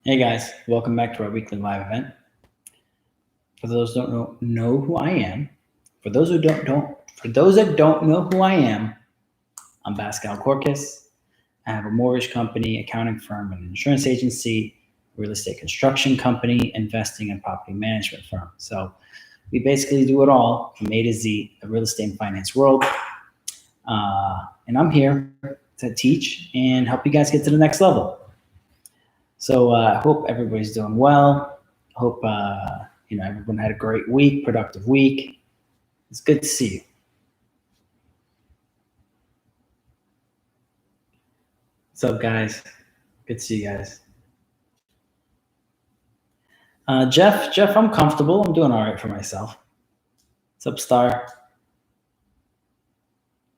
Hey guys, welcome back to our weekly live event. For those who don't know who I am, for those that don't know who I am, I'm Pascal Corcus. I have a mortgage company, accounting firm, an insurance agency, real estate construction company, investing and property management firm. So we basically do it all from A to Z, the real estate and finance world. And I'm here to teach and help you guys get to the next level. So I hope everybody's doing well. Hope everyone had a great week, productive week. It's good to see you. What's up, guys? Good to see you guys. Jeff, I'm comfortable. I'm doing all right for myself. What's up, Star?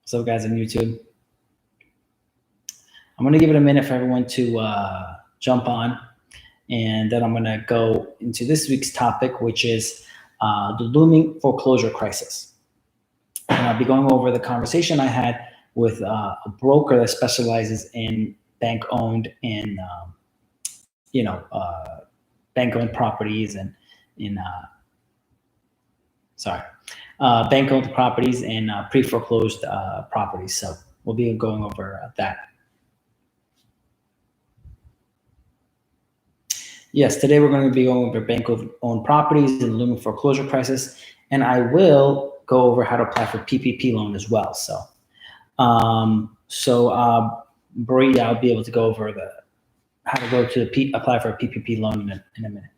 What's up, guys on YouTube? I'm going to give it a minute for everyone to jump on, and then I'm going to go into this week's topic, which is the looming foreclosure crisis. And I'll be going over the conversation I had with a broker that specializes in bank-owned and bank-owned properties and bank-owned properties and pre-foreclosed properties. So we'll be going over that. Yes, today we're going to be going over bank-owned properties and the looming foreclosure crisis, and I will go over how to apply for PPP loan as well. Bree, I'll be able to go over how to go to apply for a PPP loan in a minute.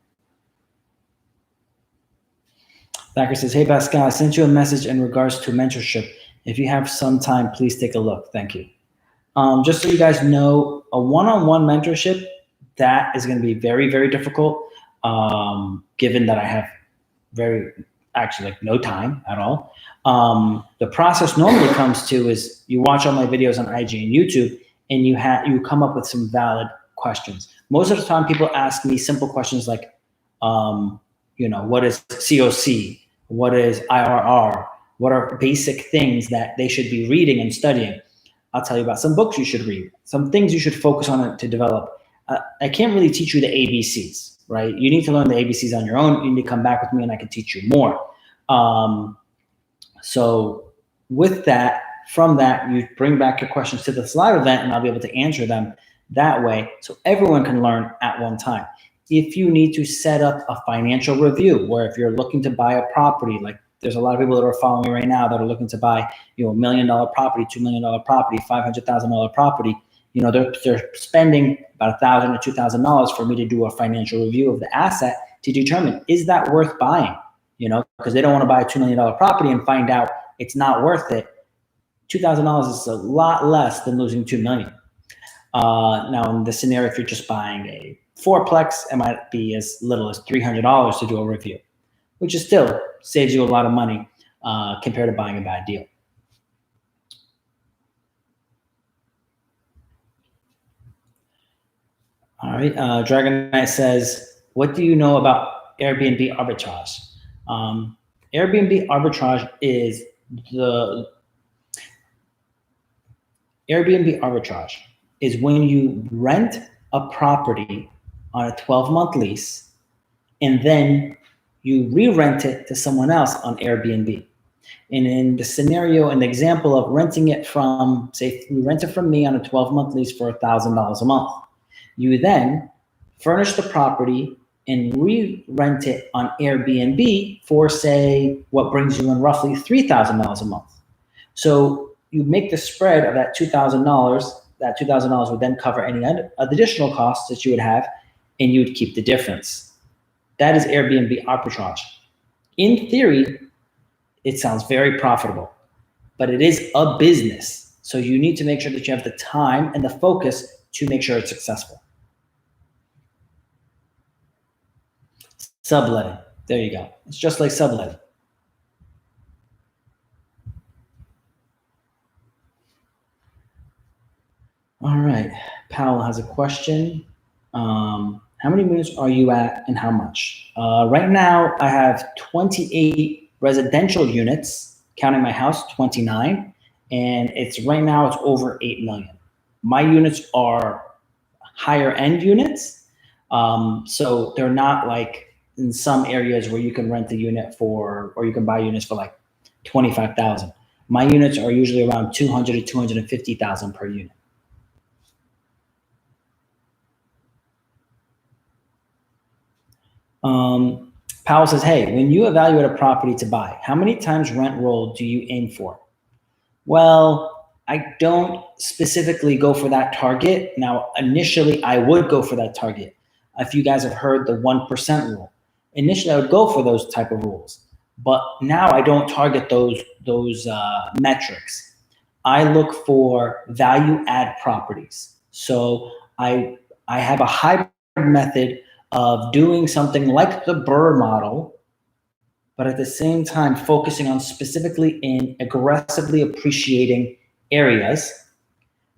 Thacker says, hey, Pascal, I sent you a message in regards to mentorship. If you have some time, please take a look. Thank you. Just so you guys know, a one-on-one mentorship, that is going to be very, very difficult, given that I have no time at all. The process normally comes to is you watch all my videos on IG and YouTube, and you come up with some valid questions. Most of the time, people ask me simple questions like, what is COC? What is IRR? What are basic things that they should be reading and studying? I'll tell you about some books you should read, some things you should focus on to develop. I can't really teach you the ABCs, right? You need to learn the ABCs on your own. You need to come back with me and I can teach you more. So with that, from that, you bring back your questions to this live event and I'll be able to answer them that way so everyone can learn at one time. If you need to set up a financial review, where if you're looking to buy a property, like there's a lot of people that are following me right now that are looking to buy, $1 million property, $2 million property, $500,000 property, they're spending about $1,000 or $2,000 for me to do a financial review of the asset to determine, is that worth buying? Because they don't want to buy a $2 million property and find out it's not worth it. $2,000 is a lot less than losing $2 million. Now, in this scenario, if you're just buying a fourplex, it might be as little as $300 to do a review, which is still saves you a lot of money compared to buying a bad deal. All right, Dragon Knight says, what do you know about Airbnb arbitrage? Airbnb arbitrage is when you rent a property on a 12-month lease and then you re-rent it to someone else on Airbnb. And in the scenario and the example of renting it from, say, you rent it from me on a 12-month lease for $1,000 a month. You then furnish the property and re-rent it on Airbnb for, say, what brings you in roughly $3,000 a month. So you make the spread of that $2,000. That $2,000 would then cover any additional costs that you would have, and you would keep the difference. That is Airbnb arbitrage. In theory, it sounds very profitable, but it is a business. So you need to make sure that you have the time and the focus to make sure it's successful. Subletting. There you go. It's just like subletting. All right. Powell has a question. How many units are you at and how much? Right now, I have 28 residential units, counting my house, 29. And right now it's over 8 million. My units are higher end units. So they're not like in some areas where you can rent a unit for, or you can buy units for like 25,000. My units are usually around 200 to 250,000 per unit. Powell says, hey, when you evaluate a property to buy, how many times rent roll do you aim for? Well, I don't specifically go for that target. Now, initially, I would go for that target. If you guys have heard the 1% rule, initially I would go for those type of rules, but now I don't target those metrics. I look for value add properties. So I have a hybrid method of doing something like the Burr model, but at the same time focusing on specifically in aggressively appreciating areas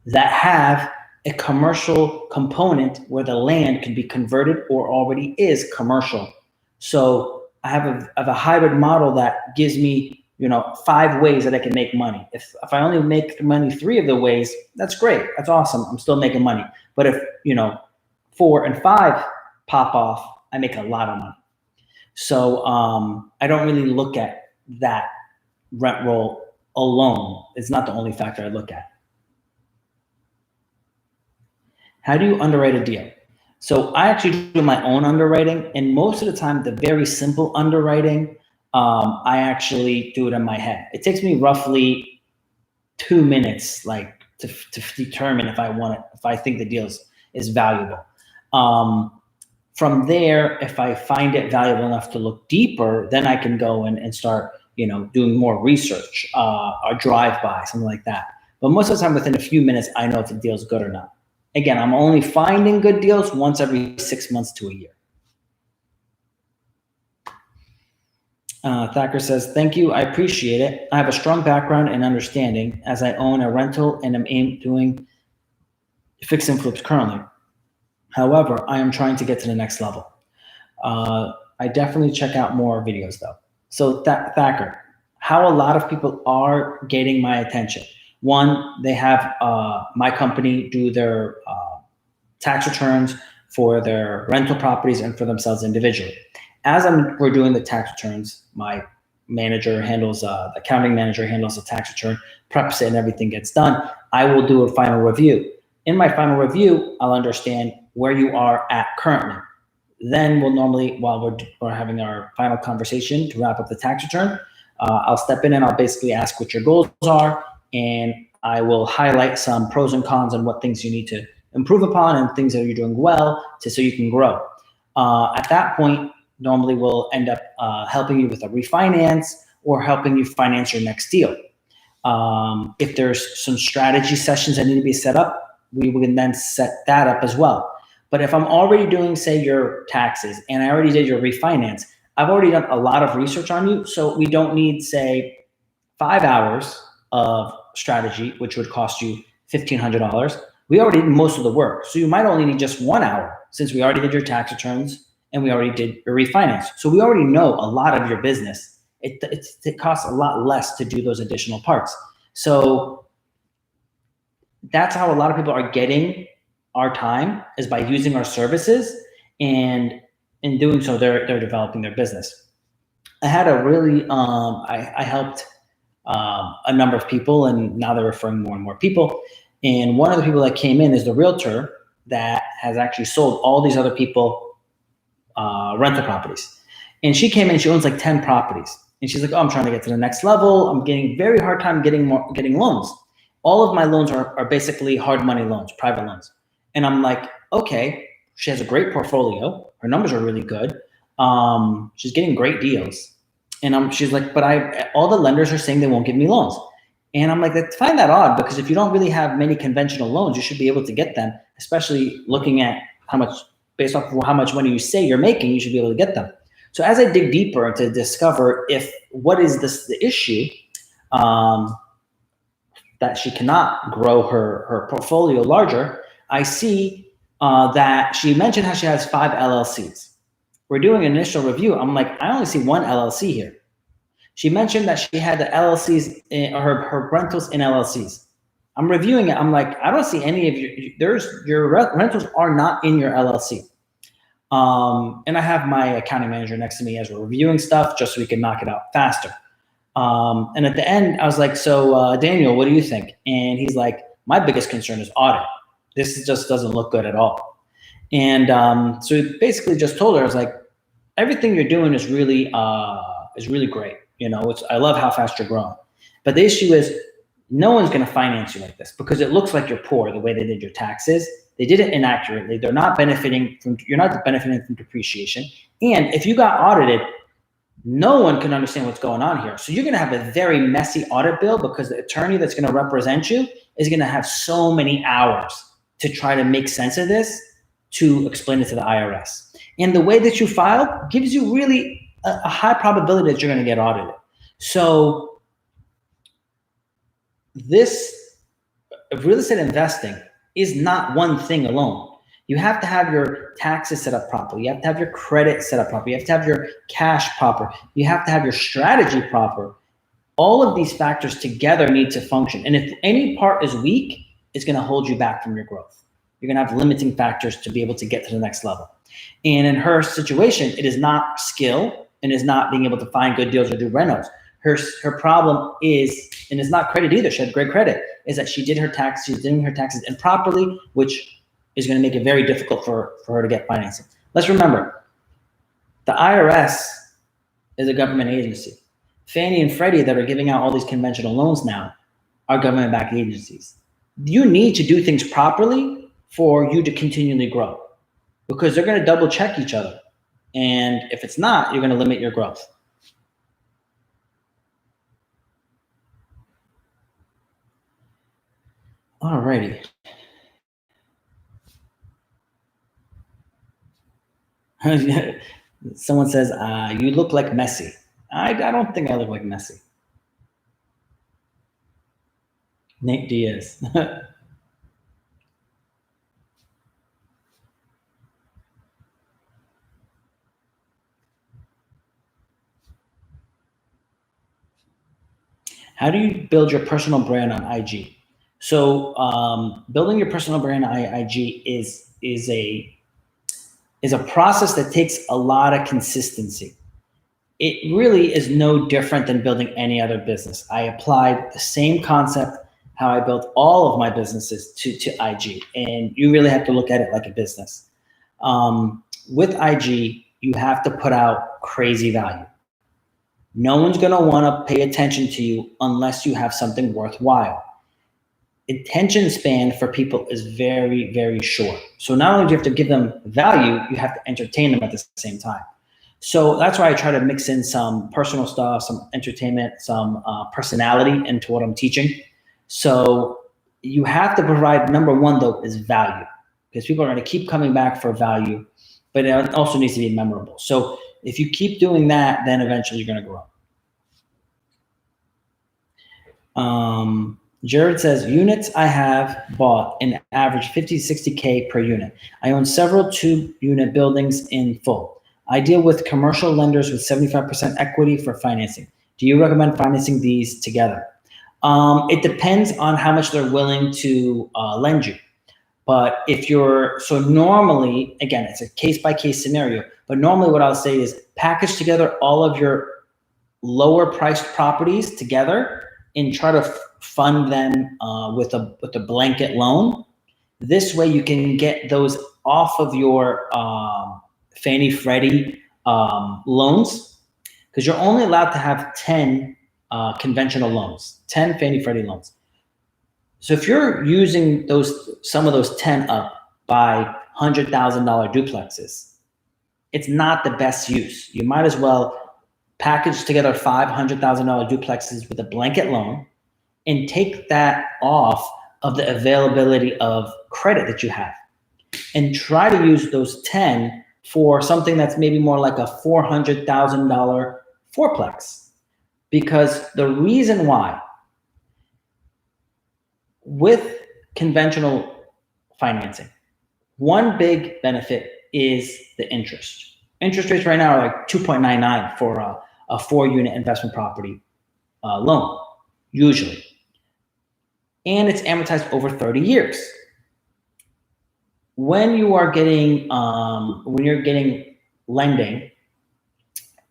that have a commercial component where the land can be converted or already is commercial. So I have a hybrid model that gives me, 5 ways that I can make money. If I only make money 3 of the ways, that's great. That's awesome. I'm still making money. But if, 4 and 5 pop off, I make a lot of money. So I don't really look at that rent roll alone. It's not the only factor I look at. How do you underwrite a deal? So I actually do my own underwriting, and most of the time, the very simple underwriting, I actually do it in my head. It takes me roughly 2 minutes, like to determine if I think the deal is valuable. From there, if I find it valuable enough to look deeper, then I can go and start, doing more research, or drive-by, something like that. But most of the time, within a few minutes, I know if the deal's good or not. Again, I'm only finding good deals once every 6 months to a year. Thacker says, thank you. I appreciate it. I have a strong background and understanding as I own a rental and am doing fix and flips currently. However, I am trying to get to the next level. I definitely check out more videos though. So Thacker, how a lot of people are getting my attention. One, they have my company do their tax returns for their rental properties and for themselves individually. As we're doing the tax returns, my manager handles, the accounting manager handles the tax return, preps it, and everything gets done. I will do a final review. In my final review, I'll understand where you are at currently. Then we'll normally, while we're having our final conversation to wrap up the tax return, I'll step in and I'll basically ask what your goals are, and I will highlight some pros and cons and what things you need to improve upon and things that you're doing well so you can grow. At that point, normally we'll end up helping you with a refinance or helping you finance your next deal. If there's some strategy sessions that need to be set up, we can then set that up as well. But if I'm already doing, say, your taxes and I already did your refinance, I've already done a lot of research on you. So we don't need, say, 5 hours of strategy, which would cost you $1,500. We already did most of the work. So you might only need just 1 hour since we already did your tax returns and we already did your refinance. So we already know a lot of your business. It costs a lot less to do those additional parts. So that's how a lot of people are getting our time, is by using our services, and in doing so, they're developing their business. I had a really, I helped a number of people, and now they're referring more and more people. And one of the people that came in is the realtor that has actually sold all these other people rental properties. And she came in, she owns like 10 properties. And she's like, oh, I'm trying to get to the next level. I'm getting very hard time getting loans. All of my loans are basically hard money loans, private loans. And I'm like, okay, she has a great portfolio. Her numbers are really good. She's getting great deals. And she's like, but all the lenders are saying they won't give me loans. And I'm like, I find that odd, because if you don't really have many conventional loans, you should be able to get them, especially looking at based off of how much money you say you're making, you should be able to get them. So as I dig deeper to discover what is the issue, that she cannot grow her portfolio larger, I see that she mentioned how she has 5 LLCs. We're doing an initial review. I'm like, I only see 1 LLC here. She mentioned that she had the LLCs, her rentals in LLCs. I'm reviewing it. I'm like, I don't see any of your rentals are not in your LLC. And I have my accounting manager next to me as we're reviewing stuff just so we can knock it out faster. And at the end, I was like, so Daniel, what do you think? And he's like, my biggest concern is audit. This just doesn't look good at all. And so he basically just told her, I was like, everything you're doing is really great. You know, I love how fast you're growing. But the issue is no one's going to finance you like this because it looks like you're poor the way they did your taxes. They did it inaccurately. You're not benefiting from depreciation. And if you got audited, no one can understand what's going on here. So you're going to have a very messy audit bill because the attorney that's going to represent you is going to have so many hours to try to make sense of this, to explain it to the IRS. And the way that you filed gives you really a high probability that you're going to get audited. So this real estate investing is not one thing alone. You have to have your taxes set up properly. You have to have your credit set up properly. You have to have your cash proper. You have to have your strategy proper. All of these factors together need to function. And if any part is weak, it's going to hold you back from your growth. You're going to have limiting factors to be able to get to the next level. And in her situation, it is not skill and is not being able to find good deals or do renos. Her problem is, and it's not credit either, she had great credit, is that she did her taxes, she's doing her taxes improperly, which is going to make it very difficult for her to get financing. Let's remember, the IRS is a government agency. Fannie and Freddie that are giving out all these conventional loans now are government-backed agencies. You need to do things properly for you to continually grow because they're going to double check each other. And if it's not, you're going to limit your growth. Alrighty. Someone says, you look like Messi. I don't think I look like Messi. Nate Diaz. How do you build your personal brand on IG? So building your personal brand on IG is a process that takes a lot of consistency. It really is no different than building any other business. I applied the same concept how I built all of my businesses to IG, and you really have to look at it like a business. With IG, you have to put out crazy value. No one's going to want to pay attention to you unless you have something worthwhile. Attention span for people is very, very short. So not only do you have to give them value, you have to entertain them at the same time. So that's why I try to mix in some personal stuff, some entertainment, some personality into what I'm teaching. So you have to provide, number one though, is value, because people are going to keep coming back for value, but it also needs to be memorable. So if you keep doing that, then eventually you're going to grow. Jared says, units I have bought an average 50, 60K per unit. I own several 2-unit buildings in full. I deal with commercial lenders with 75% equity for financing. Do you recommend financing these together? It depends on how much they're willing to lend you. But if you're, so normally, again, it's a case-by-case scenario, but normally what I'll say is package together all of your lower priced properties together and try to fund them with a blanket loan. This way you can get those off of your Fannie Freddie loans, because you're only allowed to have 10 conventional loans, 10 Fannie Freddie loans. So if you're using some of those 10 up by $100,000 duplexes, it's not the best use. You might as well package together $500,000 duplexes with a blanket loan and take that off of the availability of credit that you have, and try to use those 10 for something that's maybe more like a $400,000 fourplex. Because the reason why, with conventional financing, one big benefit is the interest. Interest rates right now are like 2.99 for a 4-unit investment property loan, usually. And it's amortized over 30 years. when you are getting when you're getting lending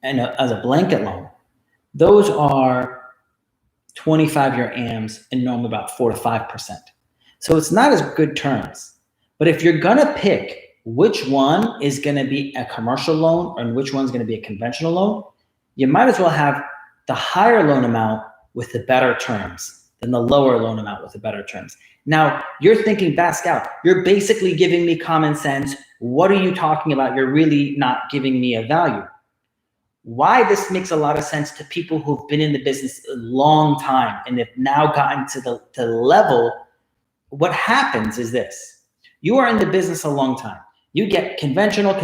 and as a blanket loan, those are 25-year AMs and normally about 4 to 5%. So it's not as good terms. But if you're gonna pick which one is gonna be a commercial loan and which one's gonna be a conventional loan, you might as well have the higher loan amount with the better terms than the lower loan amount with the better terms. Now, you're thinking, Pascal, you're basically giving me common sense. What are you talking about? You're really not giving me a value. Why this makes a lot of sense to people who've been in the business a long time and have now gotten to the level. What happens is this: you are in the business a long time. You get conventional.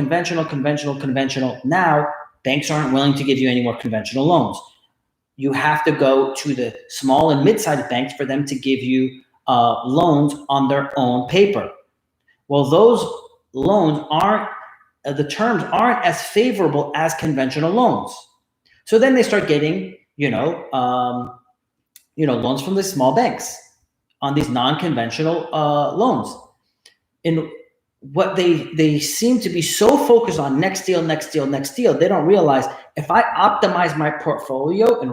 Now banks aren't willing to give you any more conventional loans. You have to go to the small and mid-sized banks for them to give you loans on their own paper. Well, those loans aren't, the terms aren't as favorable as conventional loans. So then they start getting, loans from the small banks on these non-conventional loans. And what they seem to be so focused on next deal, they don't realize if I optimize my portfolio and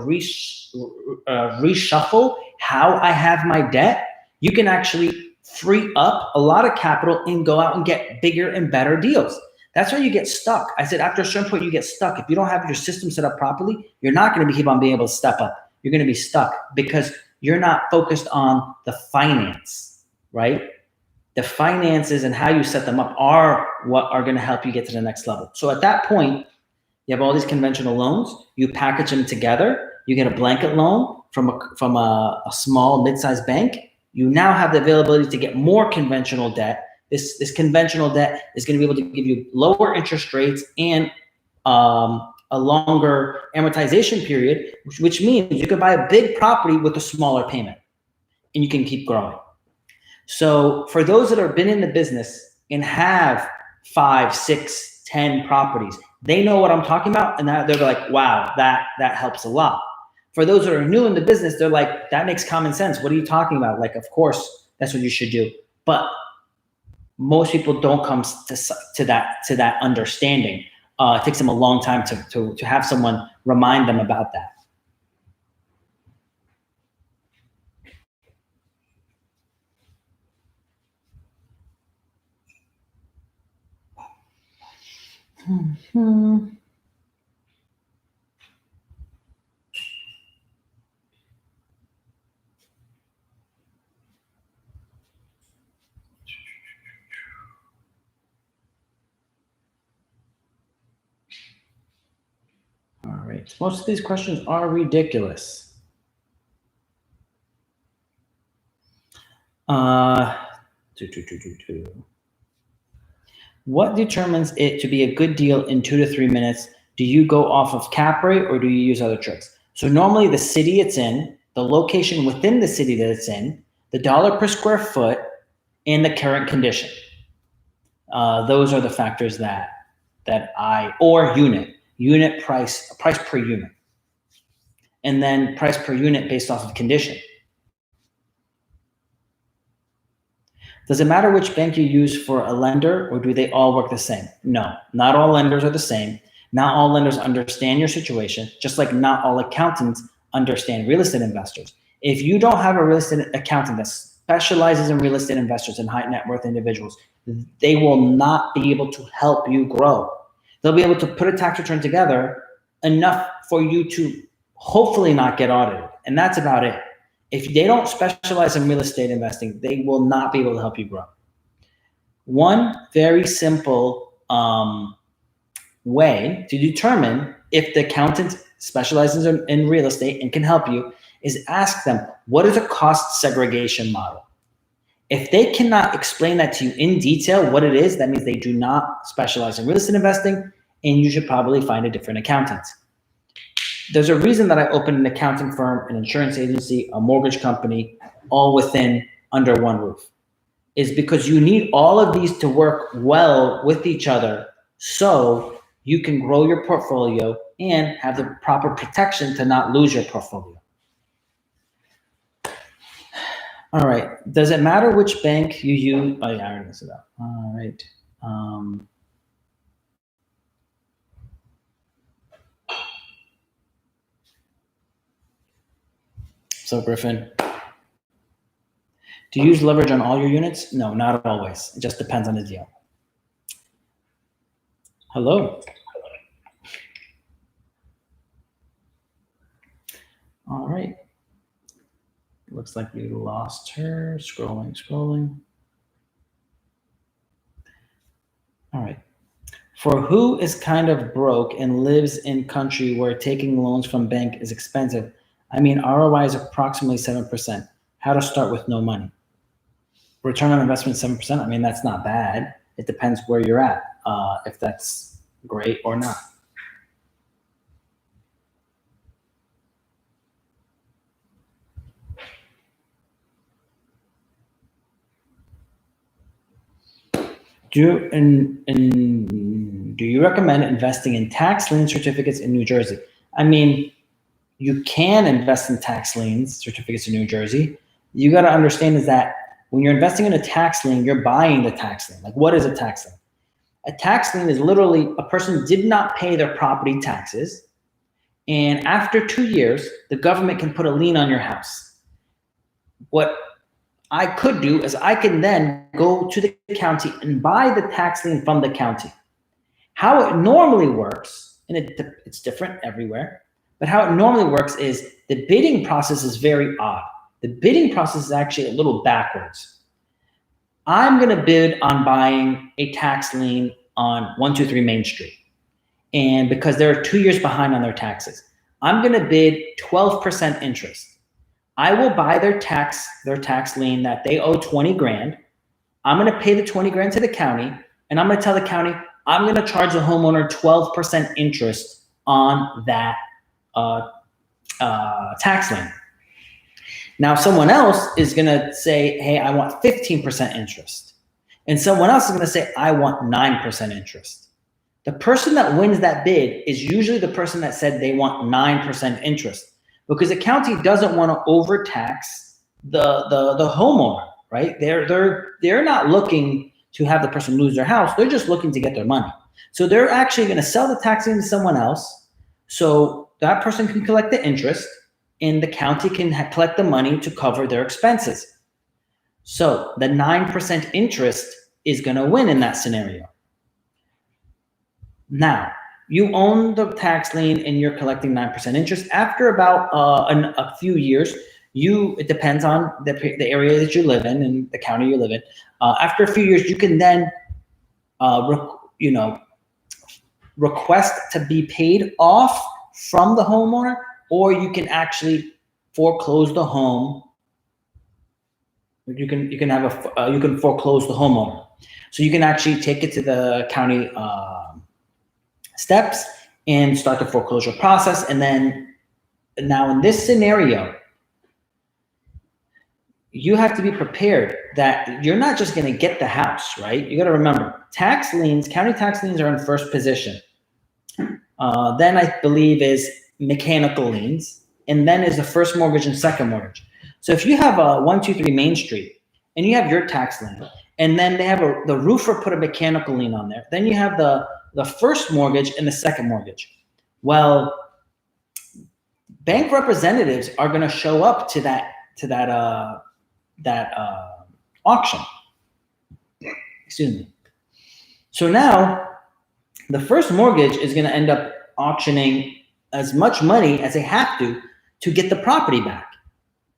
reshuffle how I have my debt, you can actually free up a lot of capital and go out and get bigger and better deals. That's why you get stuck. I said after a certain point, you get stuck. If you don't have your system set up properly, you're not going to keep on being able to step up. You're going to be stuck because you're not focused on the finance, right? The finances and how you set them up are what are going to help you get to the next level. So at that point, you have all these conventional loans, you package them together, you get a blanket loan from a small mid-sized bank. You now have the availability to get more conventional debt. This conventional debt is going to be able to give you lower interest rates and a longer amortization period, which means you could buy a big property with a smaller payment and you can keep growing. So for those that have been in the business and have 5, 6, 10 properties, they know what I'm talking about, and they're like, wow, that helps a lot. For those that are new in the business, they're like, that makes common sense. What are you talking about? Like, of course, that's what you should do. But most people don't come to that understanding. It takes them a long time to have someone remind them about that. All right. Most of these questions are ridiculous. What determines it to be a good deal in 2 to 3 minutes? Do you go off of cap rate or do you use other tricks? So normally the city it's in, the location within the city that it's in, the dollar per square foot, and the current condition. Those are the factors or unit price per unit. And then price per unit based off of condition. Does it matter which bank you use for a lender, or do they all work the same? No, not all lenders are the same. Not all lenders understand your situation, just like not all accountants understand real estate investors. If you don't have a real estate accountant that specializes in real estate investors and high net worth individuals, they will not be able to help you grow. They'll be able to put a tax return together enough for you to hopefully not get audited. And that's about it. If they don't specialize in real estate investing, they will not be able to help you grow. One very simple way to determine if the accountant specializes in real estate and can help you is ask them, what is a cost segregation model? If they cannot explain that to you in detail what it is, that means they do not specialize in real estate investing, and you should probably find a different accountant. There's a reason that I opened an accounting firm, an insurance agency, a mortgage company, all under one roof. Is because you need all of these to work well with each other so you can grow your portfolio and have the proper protection to not lose your portfolio. All right. Does it matter which bank you use? Oh, yeah, I already messed it up. All right. So, Griffin, do you use leverage on all your units? No, not always. It just depends on the deal. Hello. All right. Looks like we lost her. Scrolling. All right. For who is kind of broke and lives in country where taking loans from bank is expensive? I mean, ROI is approximately 7%. How to start with no money? Return on investment 7%. I mean, that's not bad. It depends where you're at, if that's great or not. Do you recommend investing in tax lien certificates in New Jersey? I mean, you can invest in tax liens certificates in New Jersey. You got to understand is that when you're investing in a tax lien, you're buying the tax lien. Like, what is a tax lien? A tax lien is literally a person did not pay their property taxes, and after 2 years, the government can put a lien on your house. What I could do is I can then go to the county and buy the tax lien from the county. How it normally works, and it's different everywhere, but how it normally works is the bidding process is very odd. The bidding process is actually a little backwards. I'm going to bid on buying a tax lien on 123 Main Street. And because they're 2 years behind on their taxes, I'm going to bid 12% interest. I will buy their tax lien that they owe 20 grand. I'm going to pay the 20 grand to the county, and I'm going to tell the county I'm going to charge the homeowner 12% interest on that tax lien. Now, someone else is going to say, hey, I want 15% interest. And someone else is going to say, I want 9% interest. The person that wins that bid is usually the person that said they want 9% interest, because the county doesn't want to overtax the homeowner, right? They're not looking to have the person lose their house. They're just looking to get their money. So they're actually going to sell the tax lien to someone else, so that person can collect the interest, and the county can collect the money to cover their expenses. So the 9% interest is going to win in that scenario. Now, you own the tax lien and you're collecting 9% interest. After about a few years, it depends on the area that you live in and the county you live in. After a few years, you can then request to be paid off from the homeowner, or you can actually foreclose the home. You can foreclose the homeowner. So you can actually take it to the county steps and start the foreclosure process. And then now in this scenario, you have to be prepared that you're not just going to get the house, right? You got to remember, county tax liens are in first position. Then I believe is mechanical liens, and then is the first mortgage and second mortgage. So if you have a 123 Main Street and you have your tax lien, and then they have the roofer put a mechanical lien on there, then you have the first mortgage and the second mortgage. Well, bank representatives are going to show up to that auction. Excuse me. So now the first mortgage is going to end up auctioning as much money as they have to get the property back.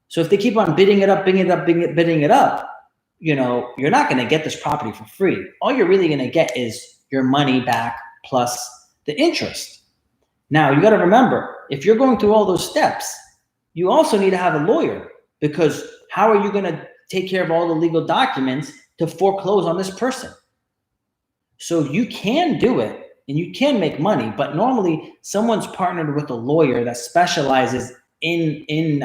So if they keep on bidding it up, you're not going to get this property for free. All you're really going to get is your money back plus the interest. Now, you got to remember, if you're going through all those steps, you also need to have a lawyer, because how are you going to take care of all the legal documents to foreclose on this person? So you can do it and you can make money, but normally someone's partnered with a lawyer that specializes in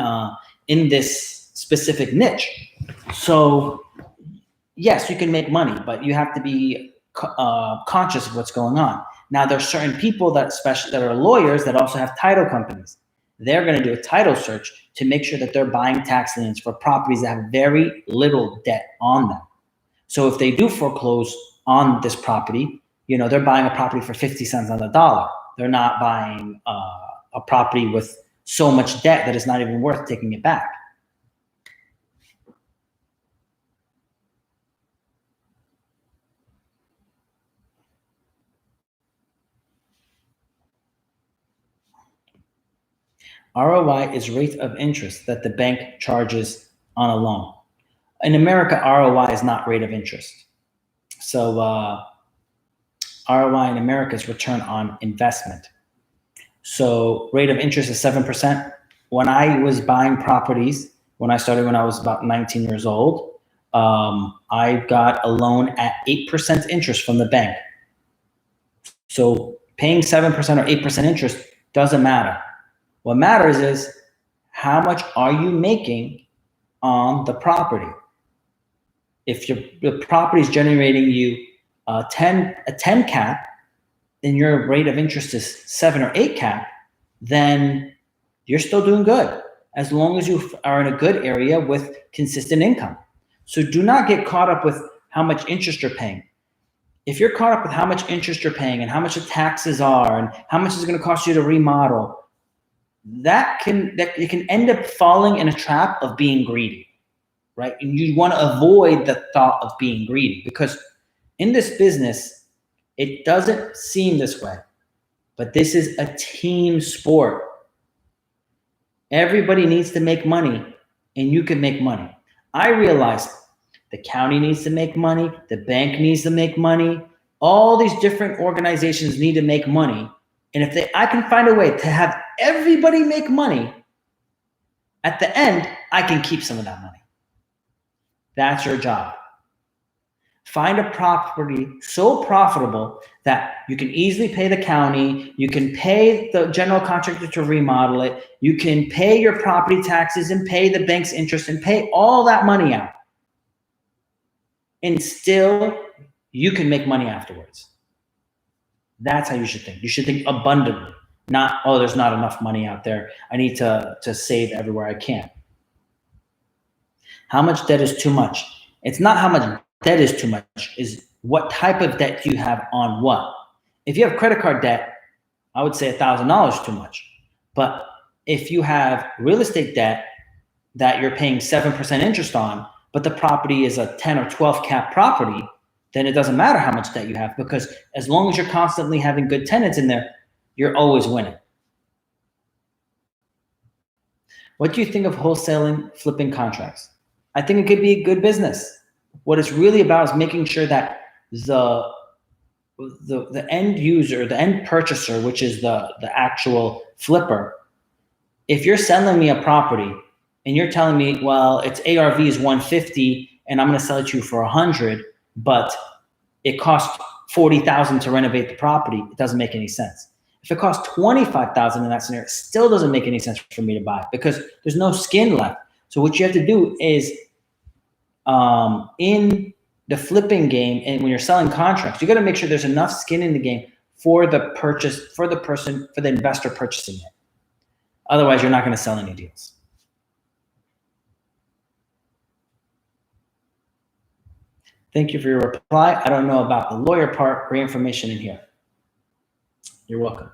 this specific niche. So yes, you can make money, but you have to be conscious of what's going on. Now, there's certain people that are lawyers that also have title companies. they're going to do a title search to make sure that they're buying tax liens for properties that have very little debt on them. So if they do foreclose on this property, they're buying a property for 50 cents on the dollar. They're not buying a property with so much debt that it's not even worth taking it back. ROI is rate of interest that the bank charges on a loan. In America, ROI is not rate of interest. So ROI in America is return on investment. So rate of interest is 7%. When I was buying properties, when I started when I was about 19 years old, I got a loan at 8% interest from the bank. So paying 7% or 8% interest doesn't matter. What matters is how much are you making on the property. If the property is generating you a 10 cap, and your rate of interest is 7 or 8 cap, then you're still doing good as long as you are in a good area with consistent income. So do not get caught up with how much interest you're paying. If you're caught up with how much interest you're paying and how much the taxes are and how much it's going to cost you to remodel, that you can end up falling in a trap of being greedy, right? And you want to avoid the thought of being greedy, because in this business, it doesn't seem this way, but this is a team sport. Everybody needs to make money, and you can make money. I realized the county needs to make money, the bank needs to make money, all these different organizations need to make money. And if I can find a way to have everybody make money, at the end, I can keep some of that money. That's your job. Find a property so profitable that you can easily pay the county, you can pay the general contractor to remodel it, you can pay your property taxes and pay the bank's interest and pay all that money out. And still, you can make money afterwards. That's how you should think. You should think abundantly, not, oh, there's not enough money out there. I need to save everywhere I can. How much debt is too much? It's not how much debt is too much, is what type of debt do you have on what? If you have credit card debt, I would say $1,000 is too much. But if you have real estate debt that you're paying 7% interest on, but the property is a 10 or 12 cap property, then it doesn't matter how much debt you have, because as long as you're constantly having good tenants in there, you're always winning. What do you think of wholesaling, flipping contracts? I think it could be a good business. What it's really about is making sure that the end user, the end purchaser, which is the actual flipper, if you're selling me a property and you're telling me, well, its ARV is 150 and I'm going to sell it to you for 100, but it costs 40,000 to renovate the property, it doesn't make any sense. If it costs 25,000 in that scenario, it still doesn't make any sense for me to buy it, because there's no skin left. So what you have to do is, in the flipping game, and when you're selling contracts, you got to make sure there's enough skin in the game for the investor purchasing it. Otherwise, you're not going to sell any deals. Thank you for your reply. I don't know about the lawyer part. Great information in here. You're welcome.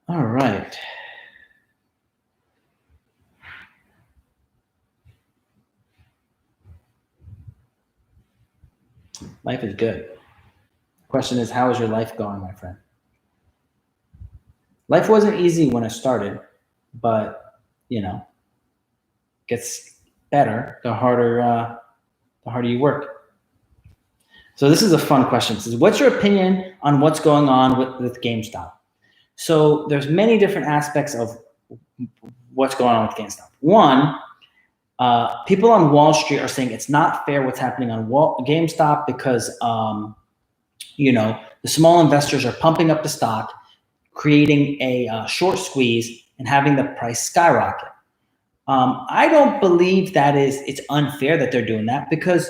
All right. Life is good. Question is, how is your life going, my friend? Life wasn't easy when I started, but gets better the harder you work. So this is a fun question. It says, what's your opinion on what's going on with GameStop? So there's many different aspects of what's going on with GameStop. One, people on Wall Street are saying it's not fair what's happening on GameStop because, the small investors are pumping up the stock, creating a short squeeze and having the price skyrocket. I don't believe it's unfair that they're doing that, because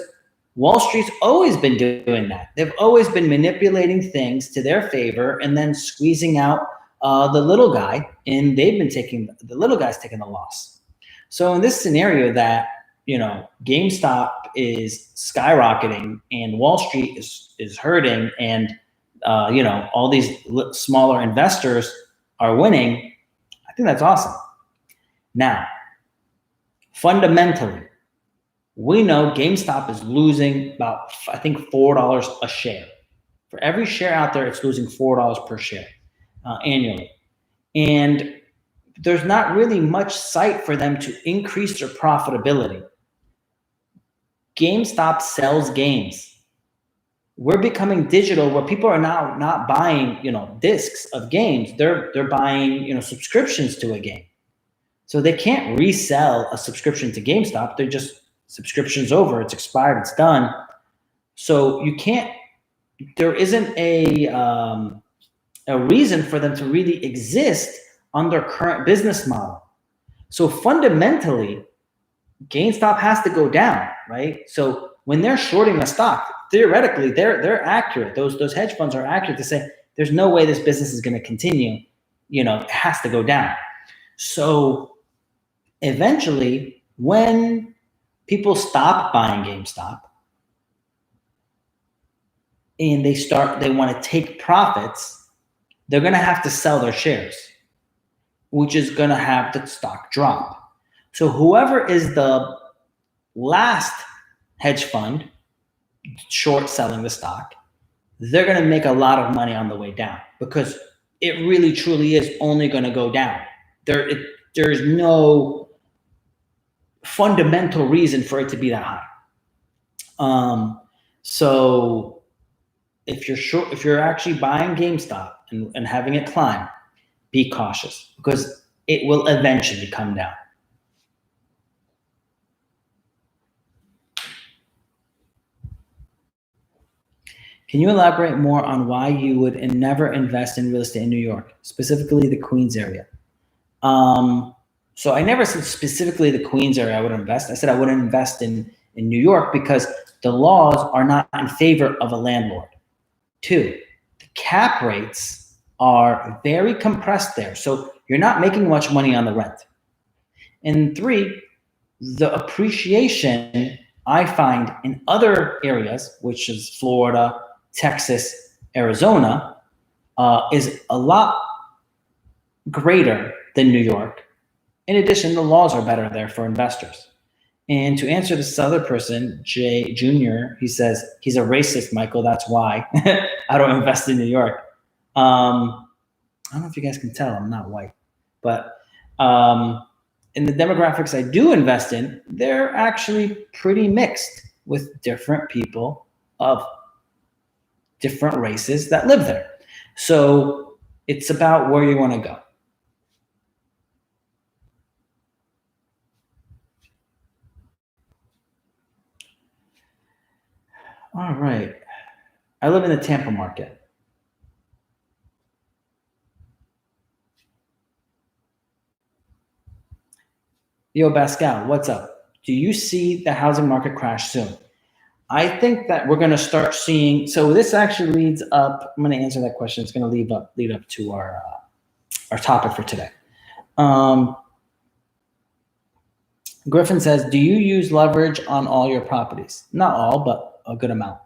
Wall Street's always been doing that. They've always been manipulating things to their favor and then squeezing out the little guy, and the little guy's taking the loss. So in this scenario that, GameStop is skyrocketing and Wall Street is hurting, and all these smaller investors are winning, I think that's awesome. Now, fundamentally, we know GameStop is losing about, I think, $4 a share. For every share out there, it's losing $4 per share annually. And there's not really much sight for them to increase their profitability. GameStop sells games. We're becoming digital, where people are now not buying, discs of games. They're buying, subscriptions to a game. So they can't resell a subscription to GameStop. They're just, subscription's over, it's expired, it's done. So there isn't a reason for them to really exist on their current business model. So fundamentally, GameStop has to go down, right? So when they're shorting a stock, theoretically, they're accurate. Those hedge funds are accurate to say there's no way this business is going to continue. It has to go down. So eventually, when people stop buying GameStop and they want to take profits, they're going to have to sell their shares, which is going to have the stock drop. So whoever is the last hedge fund short selling the stock, they're going to make a lot of money on the way down, because it really truly is only going to go down. There's no fundamental reason for it to be that high. So if you're actually buying GameStop and having it climb, be cautious, because it will eventually come down. Can you elaborate more on why you would never invest in real estate in New York, specifically the Queens area? So I never said specifically the Queens area I would invest. I said I wouldn't invest in New York because the laws are not in favor of a landlord. 2, the cap rates are very compressed there. So you're not making much money on the rent. And 3, the appreciation I find in other areas, which is Florida, Texas, Arizona, is a lot greater than New York. In addition, the laws are better there for investors. And to answer this other person, Jay Jr., he says, he's a racist, Michael, that's why I don't invest in New York. I don't know if you guys can tell, I'm not white. But in the demographics I do invest in, they're actually pretty mixed with different people of different races that live there. So it's about where you want to go. All right. I live in the Tampa market. Yo, Pascal, what's up? Do you see the housing market crash soon? I think that we're going to start seeing, so this actually leads up, I'm going to answer that question. It's going to lead up to our topic for today. Griffin says, do you use leverage on all your properties? Not all, but a good amount.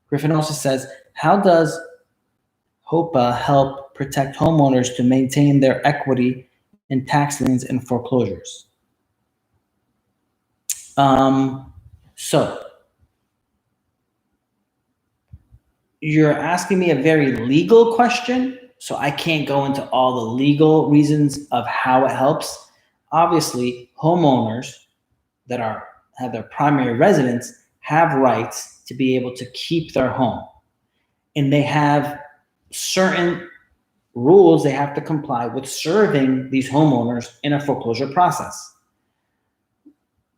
Griffin also says, how does HOPA help protect homeowners to maintain their equity in tax liens and foreclosures? So you're asking me a very legal question, so I can't go into all the legal reasons of how it helps. Obviously, homeowners that have their primary residence have rights to be able to keep their home. And they have certain rules they have to comply with serving these homeowners in a foreclosure process.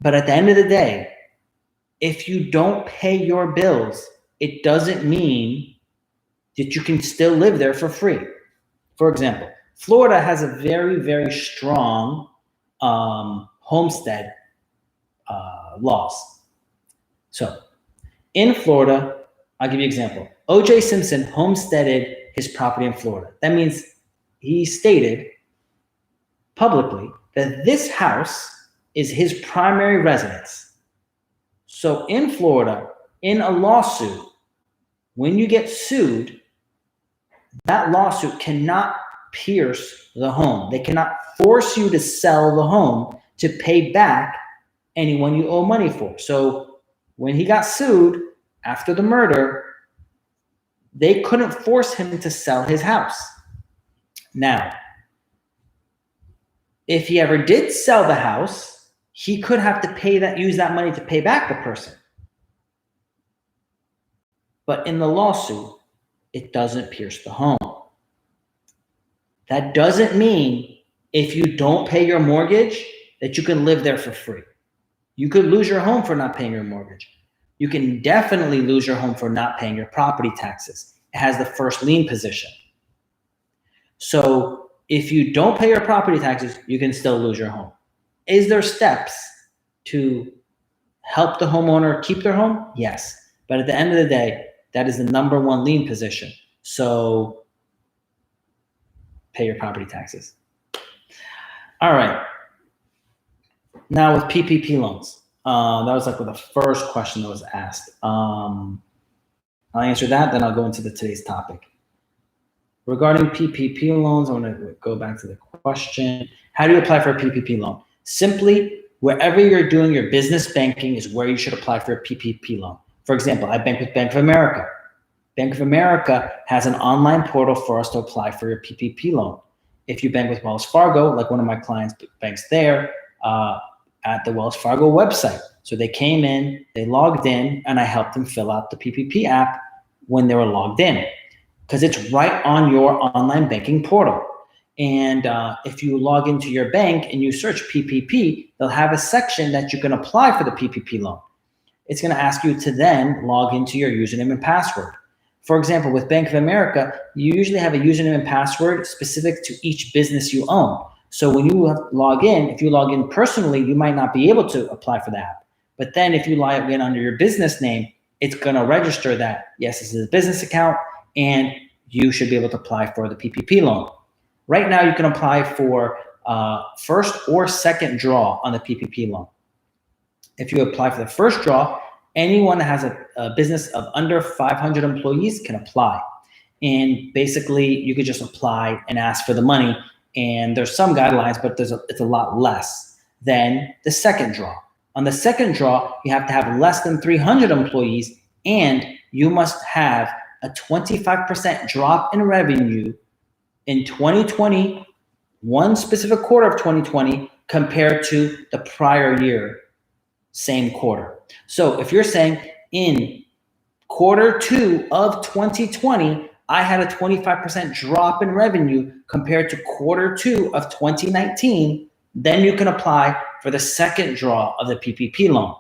But at the end of the day, if you don't pay your bills, it doesn't mean that you can still live there for free. For example, Florida has a very, very strong homestead laws. So In Florida, I'll give you an example. O.J. Simpson homesteaded his property in Florida. That means he stated publicly that this house is his primary residence. So in Florida, in a lawsuit, when you get sued, that lawsuit cannot pierce the home. They cannot force you to sell the home to pay back anyone you owe money for. So when he got sued after the murder, they couldn't force him to sell his house. Now, if he ever did sell the house, he could have to use that money to pay back the person. But in the lawsuit, it doesn't pierce the home. That doesn't mean if you don't pay your mortgage that you can live there for free. You could lose your home for not paying your mortgage. You can definitely lose your home for not paying your property taxes. It has the first lien position. So if you don't pay your property taxes, you can still lose your home. Is there steps to help the homeowner keep their home? Yes. But at the end of the day, that is the number one lien position. So pay your property taxes. All right. Now with PPP loans, that was like the first question that was asked. I'll answer that, then I'll go into today's topic. Regarding PPP loans, I want to go back to the question. How do you apply for a PPP loan? Simply, wherever you're doing your business banking is where you should apply for a PPP loan. For example, I bank with Bank of America. Bank of America has an online portal for us to apply for your PPP loan. If you bank with Wells Fargo, like one of my clients banks there, at the Wells Fargo website. So they came in, they logged in, and I helped them fill out the PPP app when they were logged in, because it's right on your online banking portal. And if you log into your bank and you search PPP, they'll have a section that you can apply for the PPP loan. It's going to ask you to then log into your username and password. For example, with Bank of America, you usually have a username and password specific to each business you own. So when you log in, if you log in personally, you might not be able to apply for the app. But then if you log in under your business name, it's going to register that, yes, this is a business account, and you should be able to apply for the PPP loan. Right now, you can apply for first or second draw on the PPP loan. If you apply for the first draw, anyone that has a business of under 500 employees can apply. And basically, you could just apply and ask for the money. And there's some guidelines, but it's a lot less than the second draw. On the second draw, you have to have less than 300 employees, and you must have a 25% drop in revenue in 2020, one specific quarter of 2020, compared to the prior year, same quarter. So if you're saying in quarter 2 of 2020, I had a 25% drop in revenue compared to quarter 2 of 2019, then you can apply for the second draw of the PPP loan.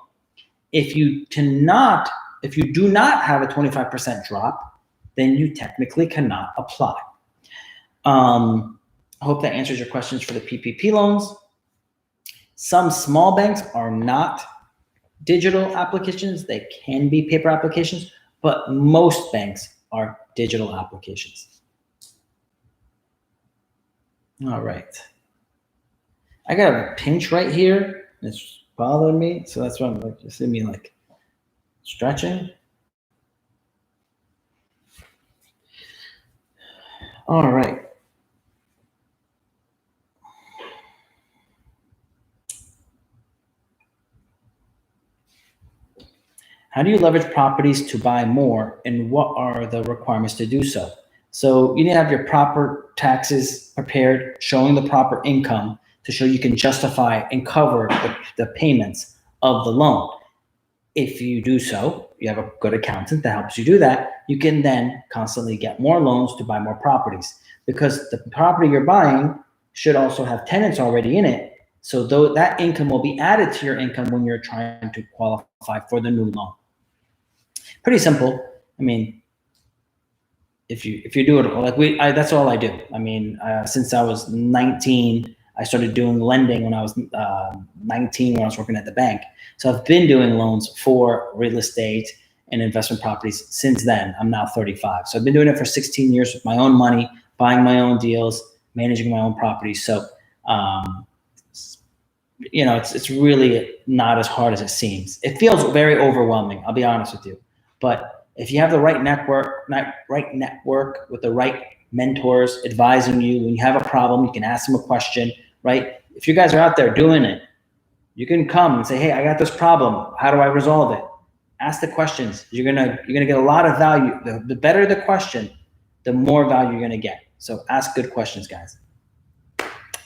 If you do not have a 25% drop, then you technically cannot apply. I hope that answers your questions for the PPP loans. Some small banks are not digital applications. They can be paper applications, but most banks are digital applications. All right. I got a pinch right here. It's bothering me. So that's why I'm like, you see me like stretching. All right. How do you leverage properties to buy more, and what are the requirements to do so? So you need to have your proper taxes prepared, showing the proper income to show you can justify and cover the payments of the loan. If you do so, you have a good accountant that helps you do that, you can then constantly get more loans to buy more properties, because the property you're buying should also have tenants already in it. So though that income will be added to your income when you're trying to qualify for the new loan. Pretty simple. I mean, if you do it like that's all I do. I mean, since I was 19, I started doing lending when I was 19 when I was working at the bank. So I've been doing loans for real estate in investment properties since then. I'm now 35. So I've been doing it for 16 years with my own money, buying my own deals, managing my own properties. So, it's really not as hard as it seems. It feels very overwhelming, I'll be honest with you. But if you have the right network with the right mentors advising you, when you have a problem, you can ask them a question, right? If you guys are out there doing it, you can come and say, hey, I got this problem. How do I resolve it? Ask the questions. You're gonna get a lot of value. The better the question, the more value you're gonna get. So ask good questions, guys.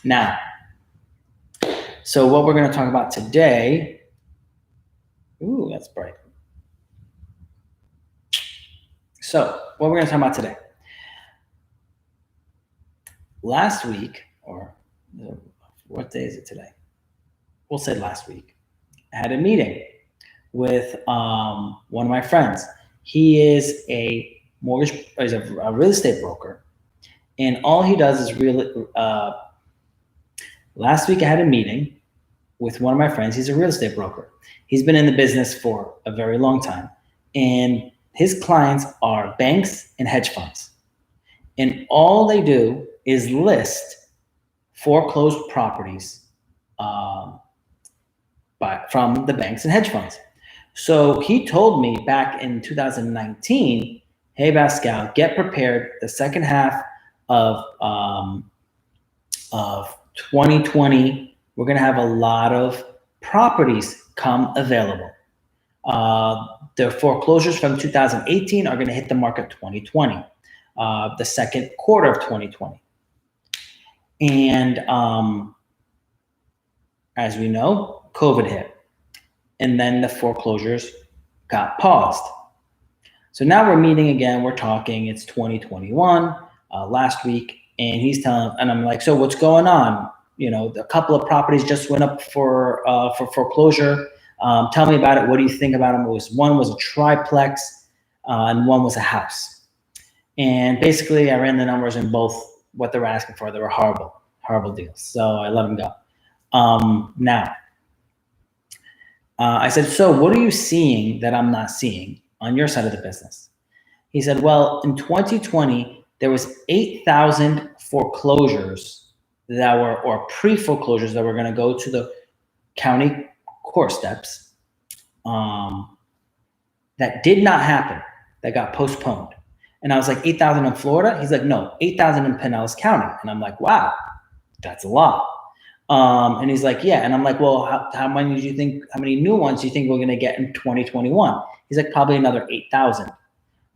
Now, so what we're gonna talk about today, ooh, that's bright. So what we're gonna talk about today. Last week, or what day is it today? We'll say last week, I had a meeting with one of my friends. He is a real estate broker, and all he does is last week I had a meeting with one of my friends. He's a real estate broker. He's been in the business for a very long time, and his clients are banks and hedge funds. And all they do is list foreclosed properties from the banks and hedge funds. So he told me back in 2019, hey, Pascal, get prepared. The second half of 2020, we're going to have a lot of properties come available. The foreclosures from 2018 are going to hit the market 2020, the second quarter of 2020. And as we know, COVID hit, and then the foreclosures got paused. So now we're meeting again, we're talking, it's 2021, last week, and and I'm like, so what's going on? A couple of properties just went up for foreclosure. Tell me about it. What do you think about them? One was a triplex, and one was a house. And basically I ran the numbers in both what they were asking for. They were horrible deals. So I let them go. Now, I said, so what are you seeing that I'm not seeing on your side of the business? He said, well, in 2020, there was 8,000 foreclosures or pre-foreclosures that were going to go to the county court steps that did not happen, that got postponed. And I was like, 8,000 in Florida? He's like, no, 8,000 in Pinellas County. And I'm like, wow, that's a lot. And he's like, yeah. And I'm like, well, how many new ones do you think we're going to get in 2021? He's like, probably another 8,000.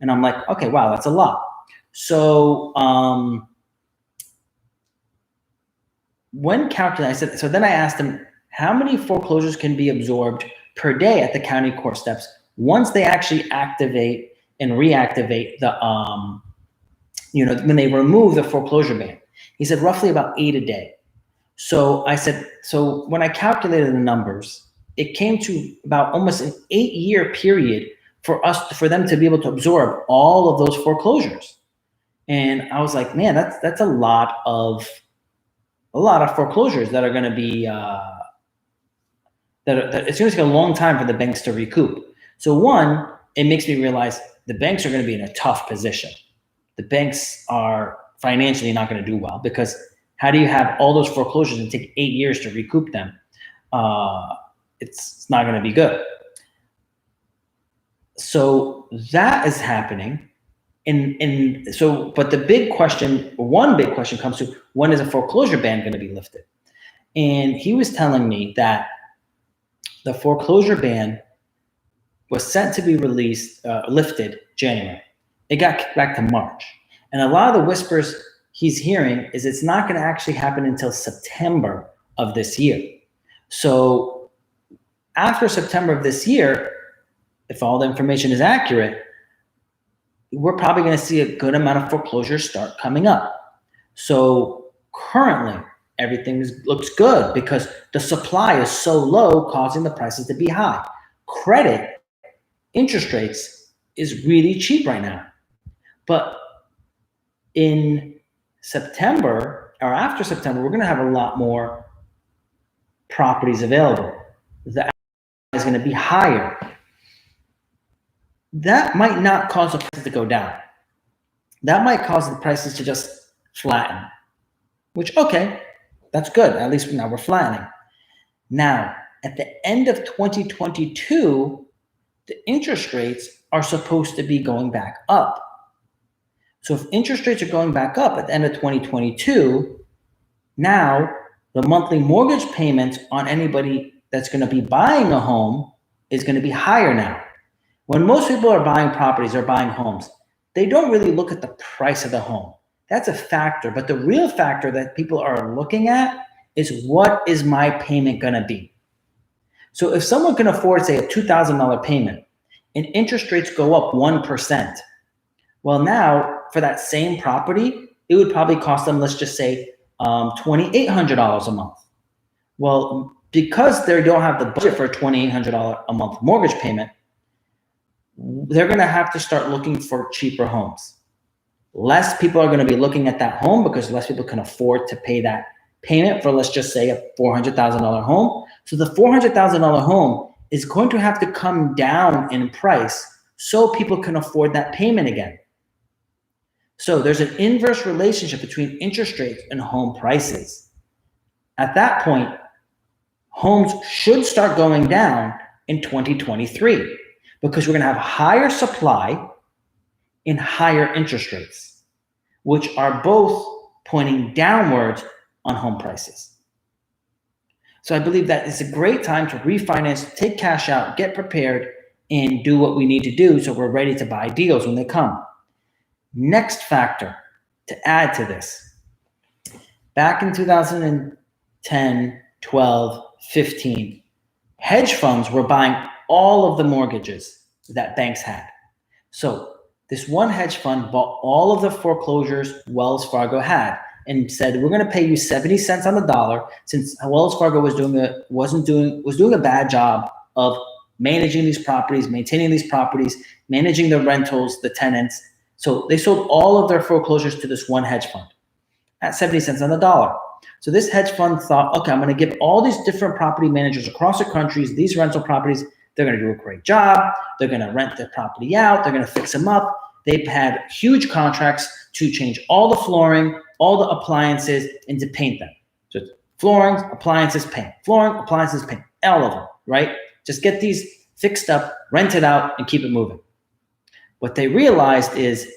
And I'm like, okay, wow, that's a lot. So then I asked him, how many foreclosures can be absorbed per day at the county court steps once they actually activate and reactivate the, when they remove the foreclosure ban? He said roughly about 8 a day. So I said, so when I calculated the numbers, it came to about almost an 8-year period for them to be able to absorb all of those foreclosures. And I was like, man, that's a lot of foreclosures that are going to be that it's going to take a long time for the banks to recoup. So one, it makes me realize the banks are going to be in a tough position. The banks are financially not going to do well, because how do you have all those foreclosures and take 8 years to recoup them? It's not going to be good. So that is happening. But one big question comes to, when is a foreclosure ban going to be lifted? And he was telling me that the foreclosure ban was set to be lifted January. It got kicked back to March. And a lot of the whispers he's hearing is it's not going to actually happen until September of this year. So after September of this year, if all the information is accurate, we're probably going to see a good amount of foreclosures start coming up. So currently, everything looks good because the supply is so low, causing the prices to be high. Credit, interest rates is really cheap right now. But in September, or after September, we're going to have a lot more properties available. The is going to be higher. that might not cause the prices to go down. That might cause the prices to just flatten, which, okay, that's good. At least now we're flattening. Now, at the end of 2022, the interest rates are supposed to be going back up. So if interest rates are going back up at the end of 2022, now the monthly mortgage payments on anybody that's going to be buying a home is going to be higher now. When most people are buying properties or buying homes, they don't really look at the price of the home. That's a factor, but the real factor that people are looking at is, what is my payment going to be? So if someone can afford, say, a $2,000 payment and interest rates go up 1%, well, now for that same property, it would probably cost them, let's just say, $2,800 a month. Well, because they don't have the budget for a $2,800 a month mortgage payment, they're going to have to start looking for cheaper homes. Less people are going to be looking at that home because less people can afford to pay that payment for, let's just say, a $400,000 home. So the $400,000 home is going to have to come down in price so people can afford that payment again. So there's an inverse relationship between interest rates and home prices. At that point, homes should start going down in 2023 because we're going to have higher supply and higher interest rates, which are both pointing downwards on home prices. So I believe that it's a great time to refinance, take cash out, get prepared, and do what we need to do so we're ready to buy deals when they come. Next factor to add to this. Back in 2010, 12, 15, hedge funds were buying all of the mortgages that banks had. So this one hedge fund bought all of the foreclosures Wells Fargo had and said, we're going to pay you 70 cents on the dollar, since Wells Fargo was doing a bad job of managing these properties, maintaining these properties, managing the rentals, the tenants. So they sold all of their foreclosures to this one hedge fund at 70 cents on the dollar. So this hedge fund thought, okay, I'm going to give all these different property managers across the countries these rental properties. They're going to do a great job. They're going to rent the property out. They're going to fix them up. They've had huge contracts to change all the flooring, all the appliances, and to paint them. So flooring, appliances, paint. Flooring, appliances, paint. All of them, right? Just get these fixed up, rent it out, and keep it moving. What they realized is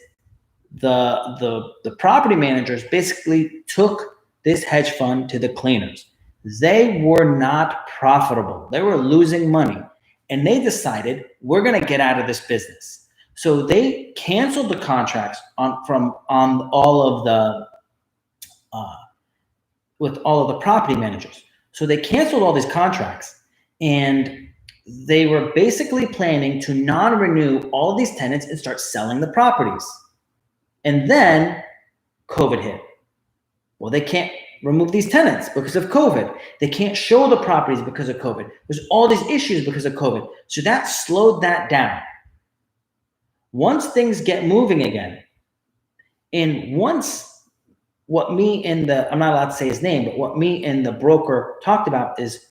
the property managers basically took this hedge fund to the cleaners. They were not profitable. They were losing money. And they decided, we're going to get out of this business. So they canceled the contracts with all of the property managers. So they canceled all these contracts, and they were basically planning to non-renew all of these tenants and start selling the properties. And then COVID hit. Well, they can't remove these tenants because of COVID. They can't show the properties because of COVID. There's all these issues because of COVID. So that slowed that down. Once things get moving again, and once what me and I'm not allowed to say his name, but what me and the broker talked about is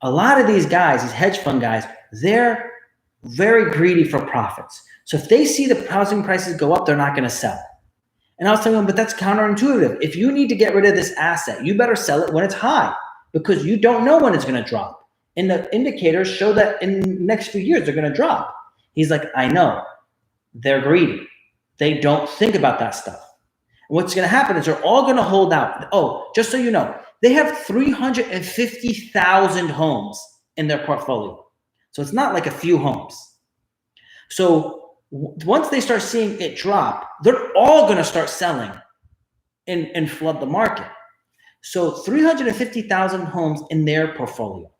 a lot of these guys, these hedge fund guys, they're very greedy for profits. So if they see the housing prices go up, they're not going to sell. And I was telling them, but that's counterintuitive. If you need to get rid of this asset, you better sell it when it's high, because you don't know when it's going to drop. And the indicators show that in the next few years, they're going to drop. He's like, I know. They're greedy. They don't think about that stuff. And what's going to happen is they're all going to hold out. Oh, just so you know, they have 350,000 homes in their portfolio. So it's not like a few homes. So once they start seeing it drop, they're all going to start selling and flood the market. So 350,000 homes in their portfolio.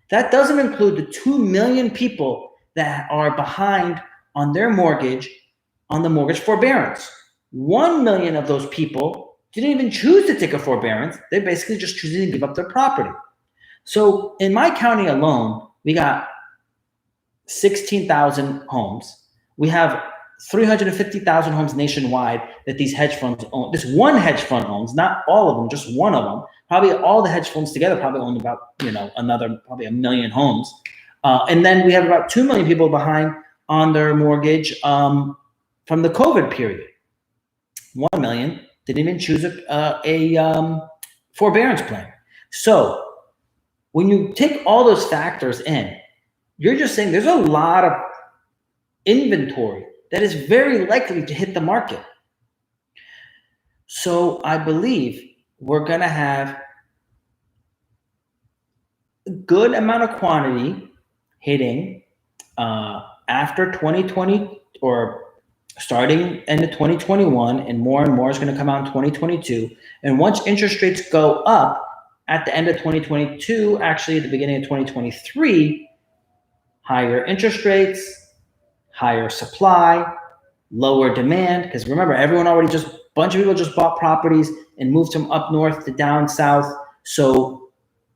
That doesn't include the 2 million people that are behind on their mortgage, on the mortgage forbearance. 1 million of those people didn't even choose to take a forbearance. They basically just choosing to give up their property. So in my county alone, we got 16,000 homes. We have 350,000 homes nationwide that these hedge funds own. This one hedge fund owns, not all of them, just one of them. Probably all the hedge funds together probably own about, another probably 1 million homes. And then we have about 2 million people behind on their mortgage from the COVID period. 1 million didn't even choose a forbearance plan. So when you take all those factors in, you're just saying there's a lot of inventory that is very likely to hit the market. So I believe we're going to have a good amount of quantity hitting after 2020 or starting into 2021, and more is going to come out in 2022. And once interest rates go up at the end of 2022, actually at the beginning of 2023, higher interest rates, higher supply, lower demand. Because remember, a bunch of people just bought properties and moved from up north to down south. So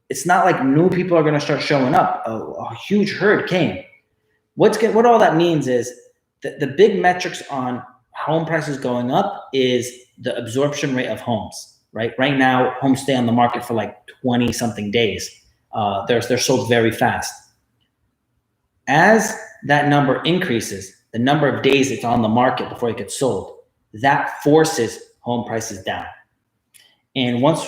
it's not like new people are going to start showing up. A huge herd came. What all that means is the big metrics on home prices going up is the absorption rate of homes, right? Right now, homes stay on the market for like 20 something days. They're sold very fast. As that number increases, the number of days it's on the market before it gets sold, that forces home prices down. And once,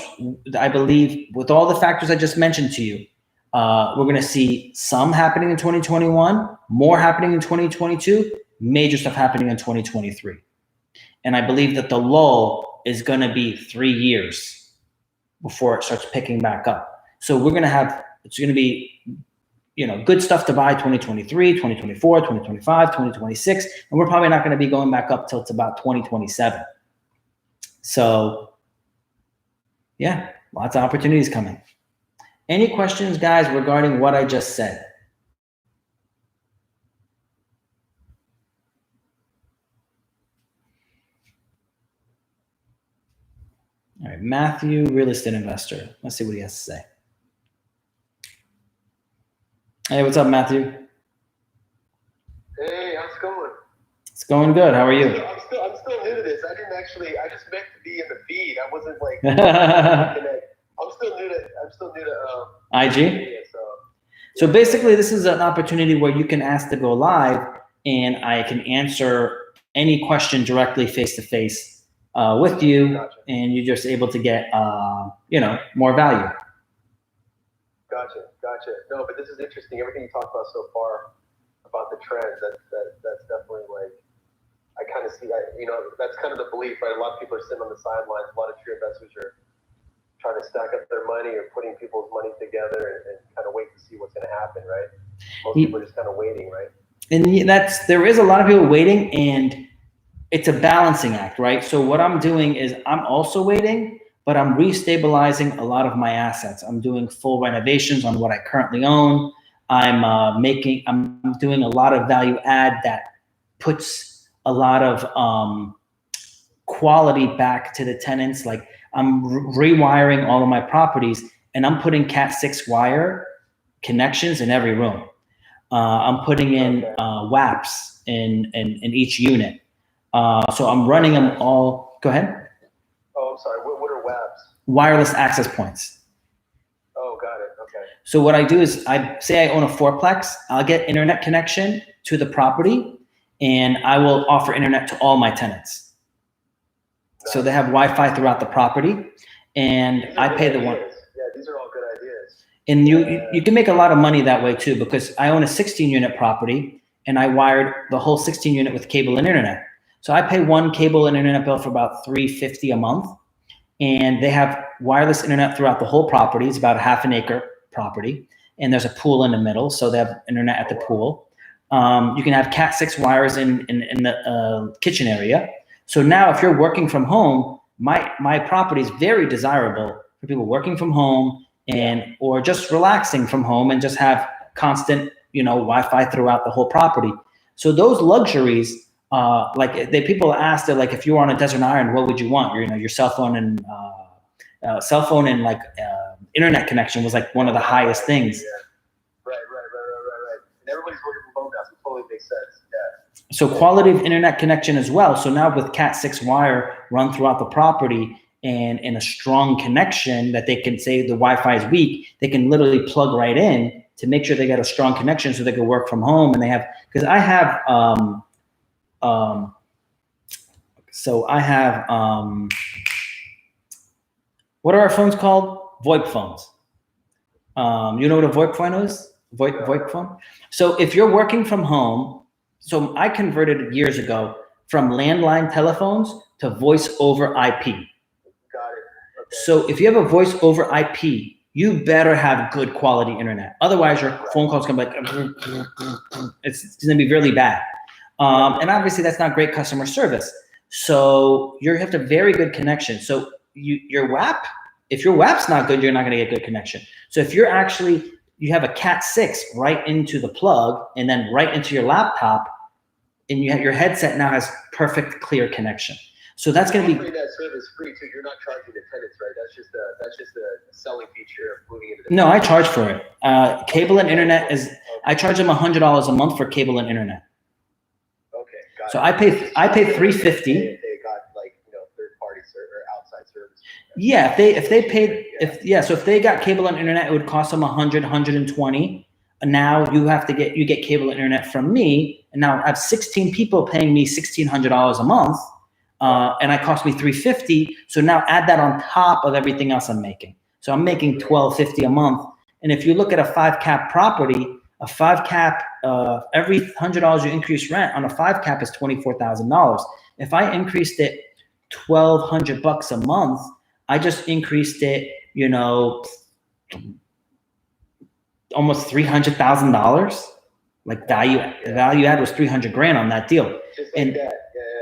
I believe, with all the factors I just mentioned to you, we're going to see some happening in 2021, more happening in 2022, major stuff happening in 2023. And I believe that the lull is going to be 3 years before it starts picking back up. So it's going to be, good stuff to buy 2023, 2024, 2025, 2026, and we're probably not going to be going back up till it's about 2027. So yeah, lots of opportunities coming. Any questions, guys, regarding what I just said? All right, Matthew, real estate investor. Let's see what he has to say. Hey, what's up, Matthew? Hey, how's it going? It's going good. How are you? I'm still new to this. I just meant to be in the feed. I wasn't like I'm still new to IG. So basically, this is an opportunity where you can ask to go live, and I can answer any question directly face to face with you. Gotcha. And you're just able to get more value. Gotcha. No, but this is interesting. Everything you talked about so far about the trends, that's definitely like, I kind of see that, that's kind of the belief, right? A lot of people are sitting on the sidelines. A lot of true investors are trying to stack up their money or putting people's money together and kind of wait to see what's going to happen, right? Most people are just kind of waiting, right? And there is a lot of people waiting, and it's a balancing act, right? So what I'm doing is I'm also waiting, but I'm restabilizing a lot of my assets. I'm doing full renovations on what I currently own. I'm doing a lot of value add that puts a lot of quality back to the tenants. Like I'm rewiring all of my properties, and I'm putting Cat 6 wire connections in every room. I'm putting in WAPs in each unit. So I'm running them all. Go ahead. Oh, I'm sorry. What are WAPs? Wireless access points. Oh, got it. Okay. So what I do is I own a fourplex. I'll get internet connection to the property, and I will offer internet to all my tenants. Nice. So they have Wi-Fi throughout the property, and I pay the one. Yeah, these are all good ideas. And you can make a lot of money that way too, because I own a 16-unit property, and I wired the whole 16-unit with cable and internet. So I pay one cable and internet bill for about $350 a month, and they have wireless internet throughout the whole property. It's about a half an acre property, and there's a pool in the middle, so they have internet at the pool. You can have Cat 6 wires in the kitchen area. So now if you're working from home, my property is very desirable for people working from home or just relaxing from home and just have constant Wi-Fi throughout the whole property. So those luxuries. People ask, they're like, if you were on a desert island, what would you want? Your cell phone and internet connection was like one of the highest things. Yeah. Right. And everybody's working from home now, so it totally makes sense. Yeah. So quality of internet connection as well. So now with Cat 6 wire run throughout the property and in a strong connection that they can say the Wi-Fi is weak, they can literally plug right in to make sure they get a strong connection so they can work from home. And they have, because I have, what are our phones called? VoIP phones. You know what a VoIP phone is? VoIP phone? So if you're working from home, so I converted years ago from landline telephones to voice over IP. Got it. Okay. So if you have a voice over IP, you better have good quality internet. Otherwise, your phone calls can be like, it's going to be really bad. And obviously, that's not great customer service. So you have to have very good connection. So your WAP, if your WAP's not good, you're not going to get good connection. So if you're actually, you have a Cat 6 right into the plug and then right into your laptop, and you have your headset now has perfect clear connection. So that's going to be that service free too. You're not charging the tenants, right? That's just a selling feature of moving into the. No, I charge for it. Cable and internet is. I charge them $100 a month for cable and internet. Okay, got so it. I pay $350. If they got like third party or outside service. Yeah, if they paid so if they got cable and internet, it would cost them $120. Now you get cable and internet from me, and now I have 16 people paying me $1,600 a month. And it cost me $350. So now add that on top of everything else I'm making. So I'm making $1,250 a month. And if you look at a 5 cap property, a 5 cap, every $100 you increase rent on a 5 cap is $24,000. If I increased it $1,200 a month, I just increased it, almost $300,000. Like value add was $300,000 on that deal.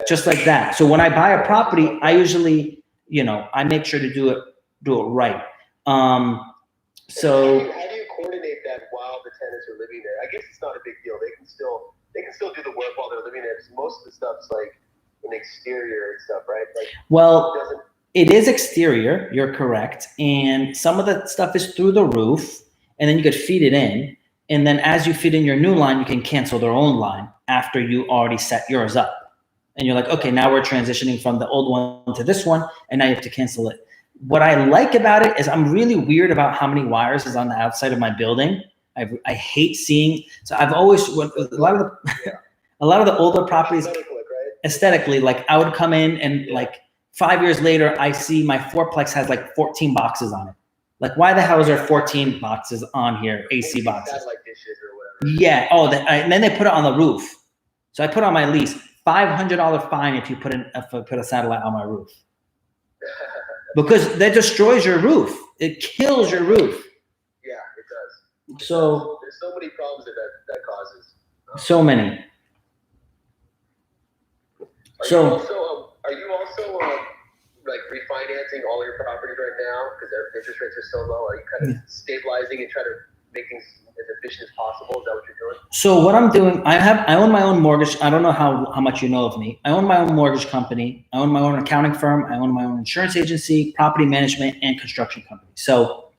Just like that. So when I buy a property, I usually, I make sure to do it right. So how do you coordinate that while the tenants are living there? I guess it's not a big deal. They can still do the work while they're living there, because most of the stuff's like an exterior and stuff, right? Like, well, it is exterior. You're correct, and some of the stuff is through the roof, and then you could feed it in, and then as you feed in your new line, you can cancel their own line after you already set yours up. And you're like, okay, now we're transitioning from the old one to this one, and now you have to cancel it. What I like about it is I'm really weird about how many wires is on the outside of my building. I hate seeing. So I've always a lot of the older properties aesthetically, like I would come in and like 5 years later, I see my fourplex has like 14 boxes on it. Like, why the hell is there 14 boxes on here? AC boxes. Satellite dishes or whatever. Yeah. Oh, and then they put it on the roof. So I put on my lease. $500 fine if you put a satellite on my roof, because that destroys your roof. It kills your roof. Yeah, it does. So there's so many problems that causes. So many. Are you also like refinancing all your properties right now because interest rates are so low? Are you kind of stabilizing and trying to make things as efficient as possible? Is that what you're doing? So what I'm doing, I own my own mortgage. I don't know how much you know of me. I own my own mortgage company. I own my own accounting firm. I own my own insurance agency, property management, and construction company. So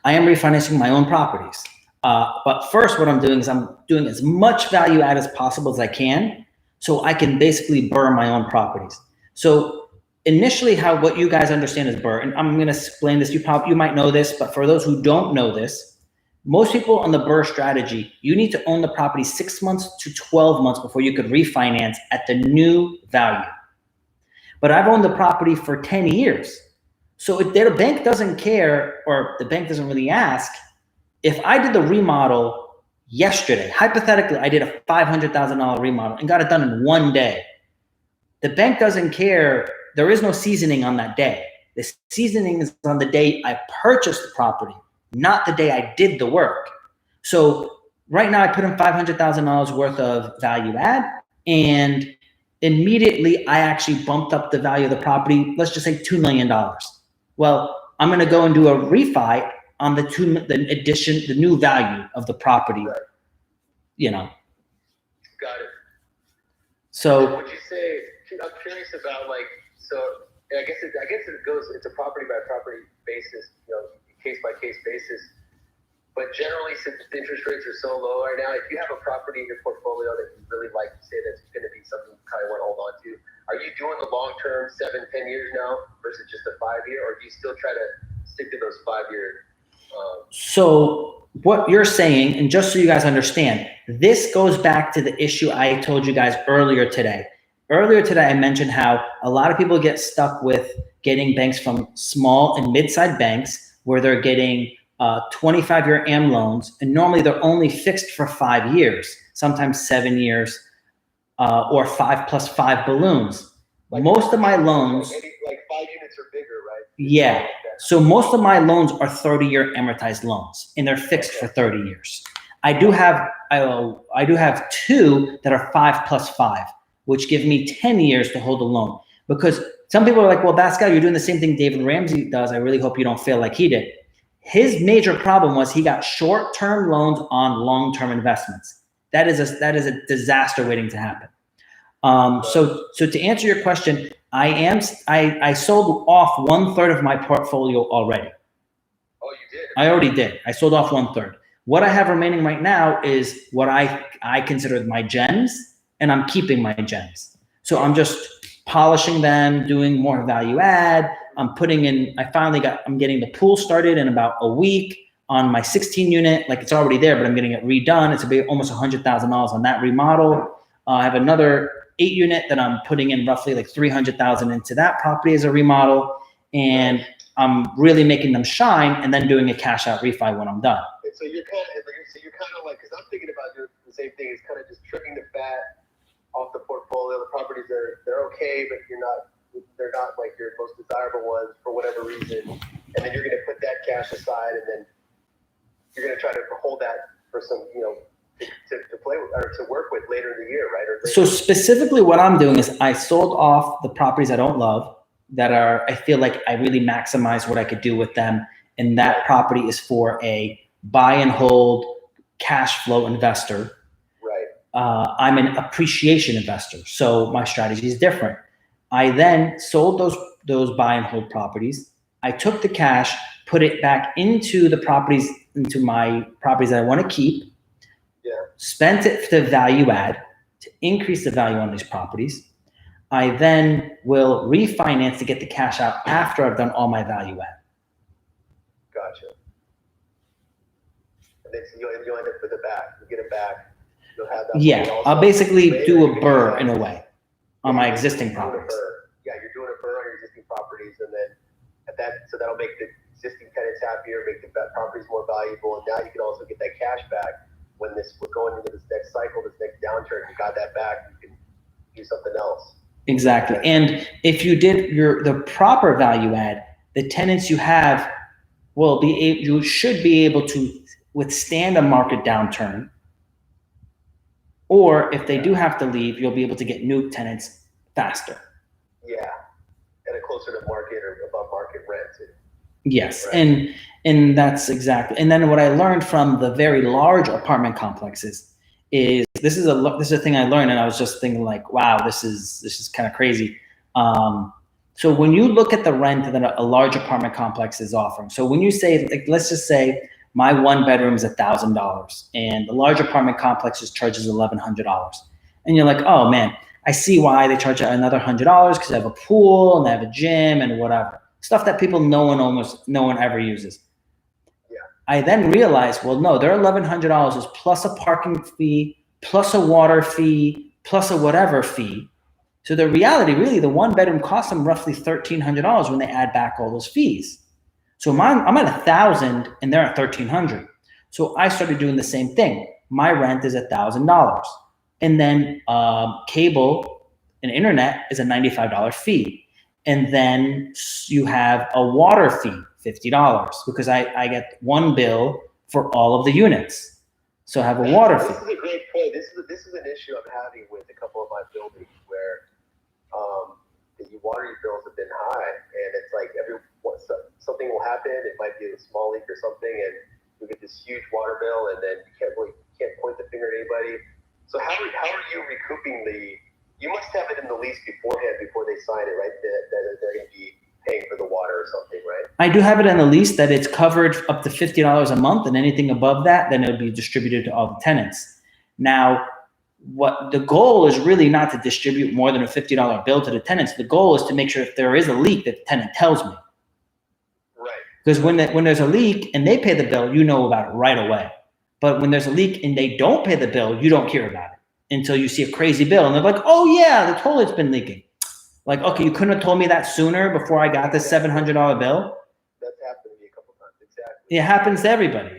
I am refinancing my own properties. But first, what I'm doing is I'm doing as much value add as possible as I can, so I can basically burr my own properties. So initially, what you guys understand is burr, and I'm going to explain this. You might know this, but for those who don't know this, most people on the burr strategy, you need to own the property 6 months to 12 months before you could refinance at the new value. But I've owned the property for 10 years. So if the bank doesn't care, or the bank doesn't really ask, if I did the remodel yesterday, hypothetically, I did a $500,000 remodel and got it done in one day, the bank doesn't care. There is no seasoning on that day. The seasoning is on the day I purchased the property, not the day I did the work. So right now I put in $500,000 worth of value add, and immediately I actually bumped up the value of the property. Let's just say $2 million. Well, I'm going to go and do a refi on the new value of the property. Right. Got it. So would you say, I'm curious about I guess it goes, it's a property by property basis, case by case basis. But generally, since interest rates are so low right now, if you have a property in your portfolio that you really like to say that's going to be something you kind of want to hold on to, are you doing the long term 7-10 years now versus just a 5 year, or do you still try to stick to those 5 year? So what you're saying, and just so you guys understand, this goes back to the issue I told you guys earlier today. Earlier today, I mentioned how a lot of people get stuck with getting banks from small and mid-sized banks where they're getting 25-year AM loans, and normally they're only fixed for 5 years, sometimes 7 years, or 5+5 balloons. Like most of my loans, like 5 units or bigger, right? Yeah. So most of my loans are 30-year amortized loans, and they're fixed for 30 years. I do have 2 that are 5+5, which give me 10 years to hold a loan. Because some people are like, well, Pascal, you're doing the same thing David Ramsey does. I really hope you don't fail like he did. His major problem was he got short-term loans on long-term investments. That is a disaster waiting to happen. So to answer your question, I sold off 1/3 of my portfolio already. Oh, you did? I already did. I sold off 1/3. What I have remaining right now is what I consider my gems, and I'm keeping my gems. So I'm just polishing them, doing more value add. I'm getting the pool started in about a week on my 16 unit. Like, it's already there, but I'm getting it redone. It's almost $100,000 on that remodel. I have another 8 unit that I'm putting in roughly like 300,000 into that property as a remodel, and I'm really making them shine, and then doing a cash out refi when I'm done. And so you're kind of like, because I'm thinking about doing the same thing. It's kind of just trimming the fat off the portfolio. The properties they're okay, but they're not like your most desirable ones for whatever reason. And then you're going to put that cash aside, and then you're going to try to hold that for some, to play with or to work with later in the year, right? So specifically what I'm doing is I sold off the properties I don't love, I feel like I really maximize what I could do with them. And that property is for a buy and hold cash flow investor. Right. I'm an appreciation investor, so my strategy is different. I then sold those buy and hold properties. I took the cash, put it back into my properties that I want to keep. Yeah. Spent it to value add to increase the value on these properties. I then will refinance to get the cash out after I've done all my value add. Gotcha. And then you'll end up with it back. You get it back. You'll have that. Yeah, I'll basically do a burr in a way on my existing properties. Yeah, you're doing a burr on your existing properties, and then so that'll make the existing tenants happier, make the properties more valuable, and now you can also get that cash back when we're going into this next cycle, this next downturn. You got that back. You can do something else. Exactly. And if you did the proper value add, the tenants you have you should be able to withstand a market downturn. Or if they do have to leave, you'll be able to get new tenants faster. Yeah. At a closer to market or above market rent. Yes. Right. And that's exactly. And then what I learned from the very large apartment complexes is this is a thing I learned, and I was just thinking like, wow, this is kind of crazy. So when you look at the rent that a large apartment complex is offering, so when you say, like, let's just say my 1 bedroom is $1,000 and the large apartment complex charges $1,100, and you're like, oh man, I see why they charge another $100 because they have a pool and they have a gym and whatever stuff that no one ever uses. I then realized, well, no, their $1,100 is plus a parking fee, plus a water fee, plus a whatever fee. So the reality, really, the 1 bedroom costs them roughly $1,300 when they add back all those fees. So I'm at $1,000 and they're at $1,300. So I started doing the same thing. My rent is $1,000, and then cable and internet is a $95 fee, and then you have a water fee. $50 because I get one bill for all of the units. So I have a water fee. This is a great point. This is an issue I'm having with a couple of my buildings where the water bills have been high, and it's like something will happen. It might be a small leak or something, and you get this huge water bill, and then you can't point the finger at anybody. So how are you recouping you must have it in the lease beforehand before they sign it, right? That they're going to be paying for the water or something, right? I do have it in the lease that it's covered up to $50 a month, and anything above that, then it'll be distributed to all the tenants. Now, what the goal is really not to distribute more than a $50 bill to the tenants. The goal is to make sure if there is a leak that the tenant tells me. Right. Because when there's a leak and they pay the bill, you know about it right away. But when there's a leak and they don't pay the bill, you don't hear about it until you see a crazy bill. And they're like, oh yeah, the toilet's been leaking. Like, okay, you couldn't have told me that sooner before I got this $700 bill. That's happened to me a couple times. Exactly. It happens to everybody.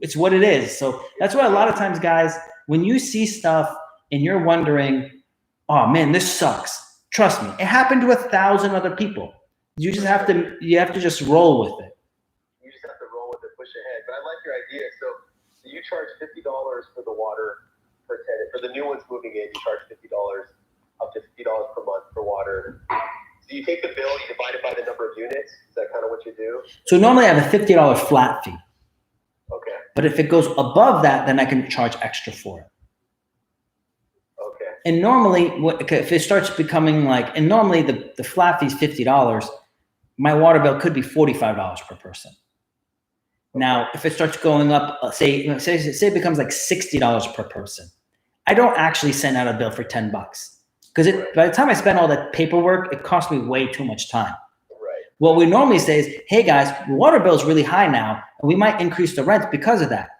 It's what it is. So that's why a lot of times, guys, when you see stuff and you're wondering, oh man, this sucks. Trust me, it happened to 1,000 other people. You just have to just roll with it. You just have to roll with it, push ahead. But I like your idea. So you charge $50 for the water per tenant. For the new ones moving in, you charge $50, up to $50 per month for water. So you take the bill, you divide it by the number of units. Is that kind of what you do? So normally I have a $50 flat fee. Okay. But if it goes above that, then I can charge extra for it. Okay. And normally, if it starts becoming like, and normally the flat fee is $50, my water bill could be $45 per person. Now, if it starts going up, say it becomes like $60 per person, I don't actually send out a bill for $10 because by the time I spend all that paperwork, it costs me way too much time. Right. What we normally say is, hey guys, the water bill is really high now, and we might increase the rent because of that.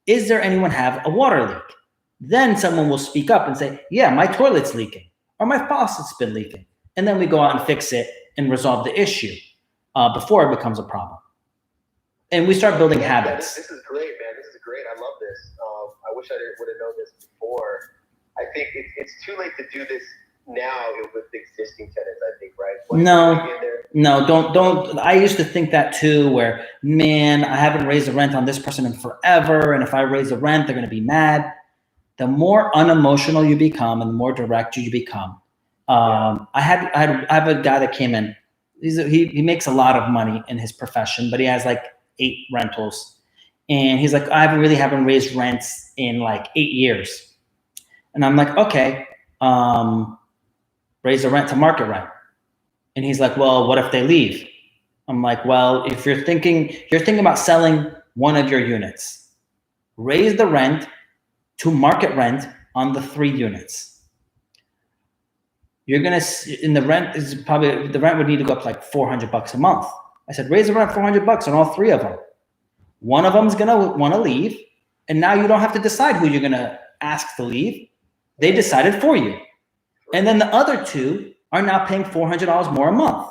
Is there anyone have a water leak? Then someone will speak up and say, yeah, my toilet's leaking or my faucet's been leaking. And then we go out and fix it and resolve the issue before it becomes a problem. And we start building habits. This is great, man. This is great. I love this. I wish I would have known this before. I think it's too late to do this now with existing tenants, I think, right? No, don't. I used to think that too, where, man, I haven't raised the rent on this person in forever. And if I raise the rent, they're going to be mad. The more unemotional you become and the more direct you become. I have a guy that came in. He makes a lot of money in his profession, but he has like 8 rentals. And he's like, I haven't raised rents in like 8 years. And I'm like, okay, raise the rent to market rent. And he's like, well, what if they leave? I'm like, well, if you're thinking about selling one of your units, raise the rent to market rent on the 3 units. You're going to, in the rent is probably, the rent would need to go up to like $400 a month. I said, raise the rent $400 on all 3 of them. One of them is going to want to leave. And now you don't have to decide who you're going to ask to leave. They decided for you. And then the other 2 are now paying $400 more a month,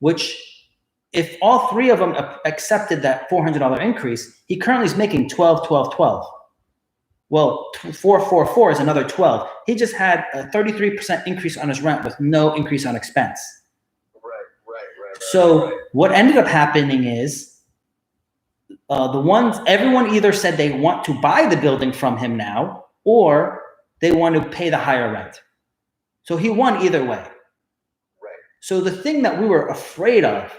which if all 3 of them accepted that $400 increase, he currently is making 12, 12, 12. Well, 444 is another 12. He just had a 33% increase on his rent with no increase on expense. Right. So what ended up happening is everyone either said they want to buy the building from him now, or they want to pay the higher rent. So he won either way. Right. So the thing that we were afraid of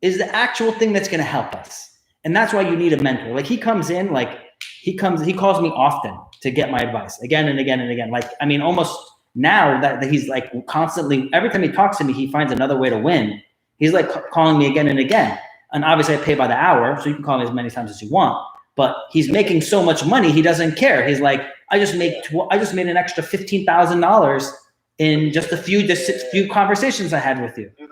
is the actual thing that's going to help us. And that's why you need a mentor. Like he comes in, like he calls me often to get my advice again and again and again. Like, I mean, almost now that he's like constantly, every time he talks to me, he finds another way to win. He's like calling me again and again. And obviously I pay by the hour, so you can call me as many times as you want. But he's making so much money, he doesn't care. He's like, I just made an extra $15,000 in just a few conversations I had with you. Dude,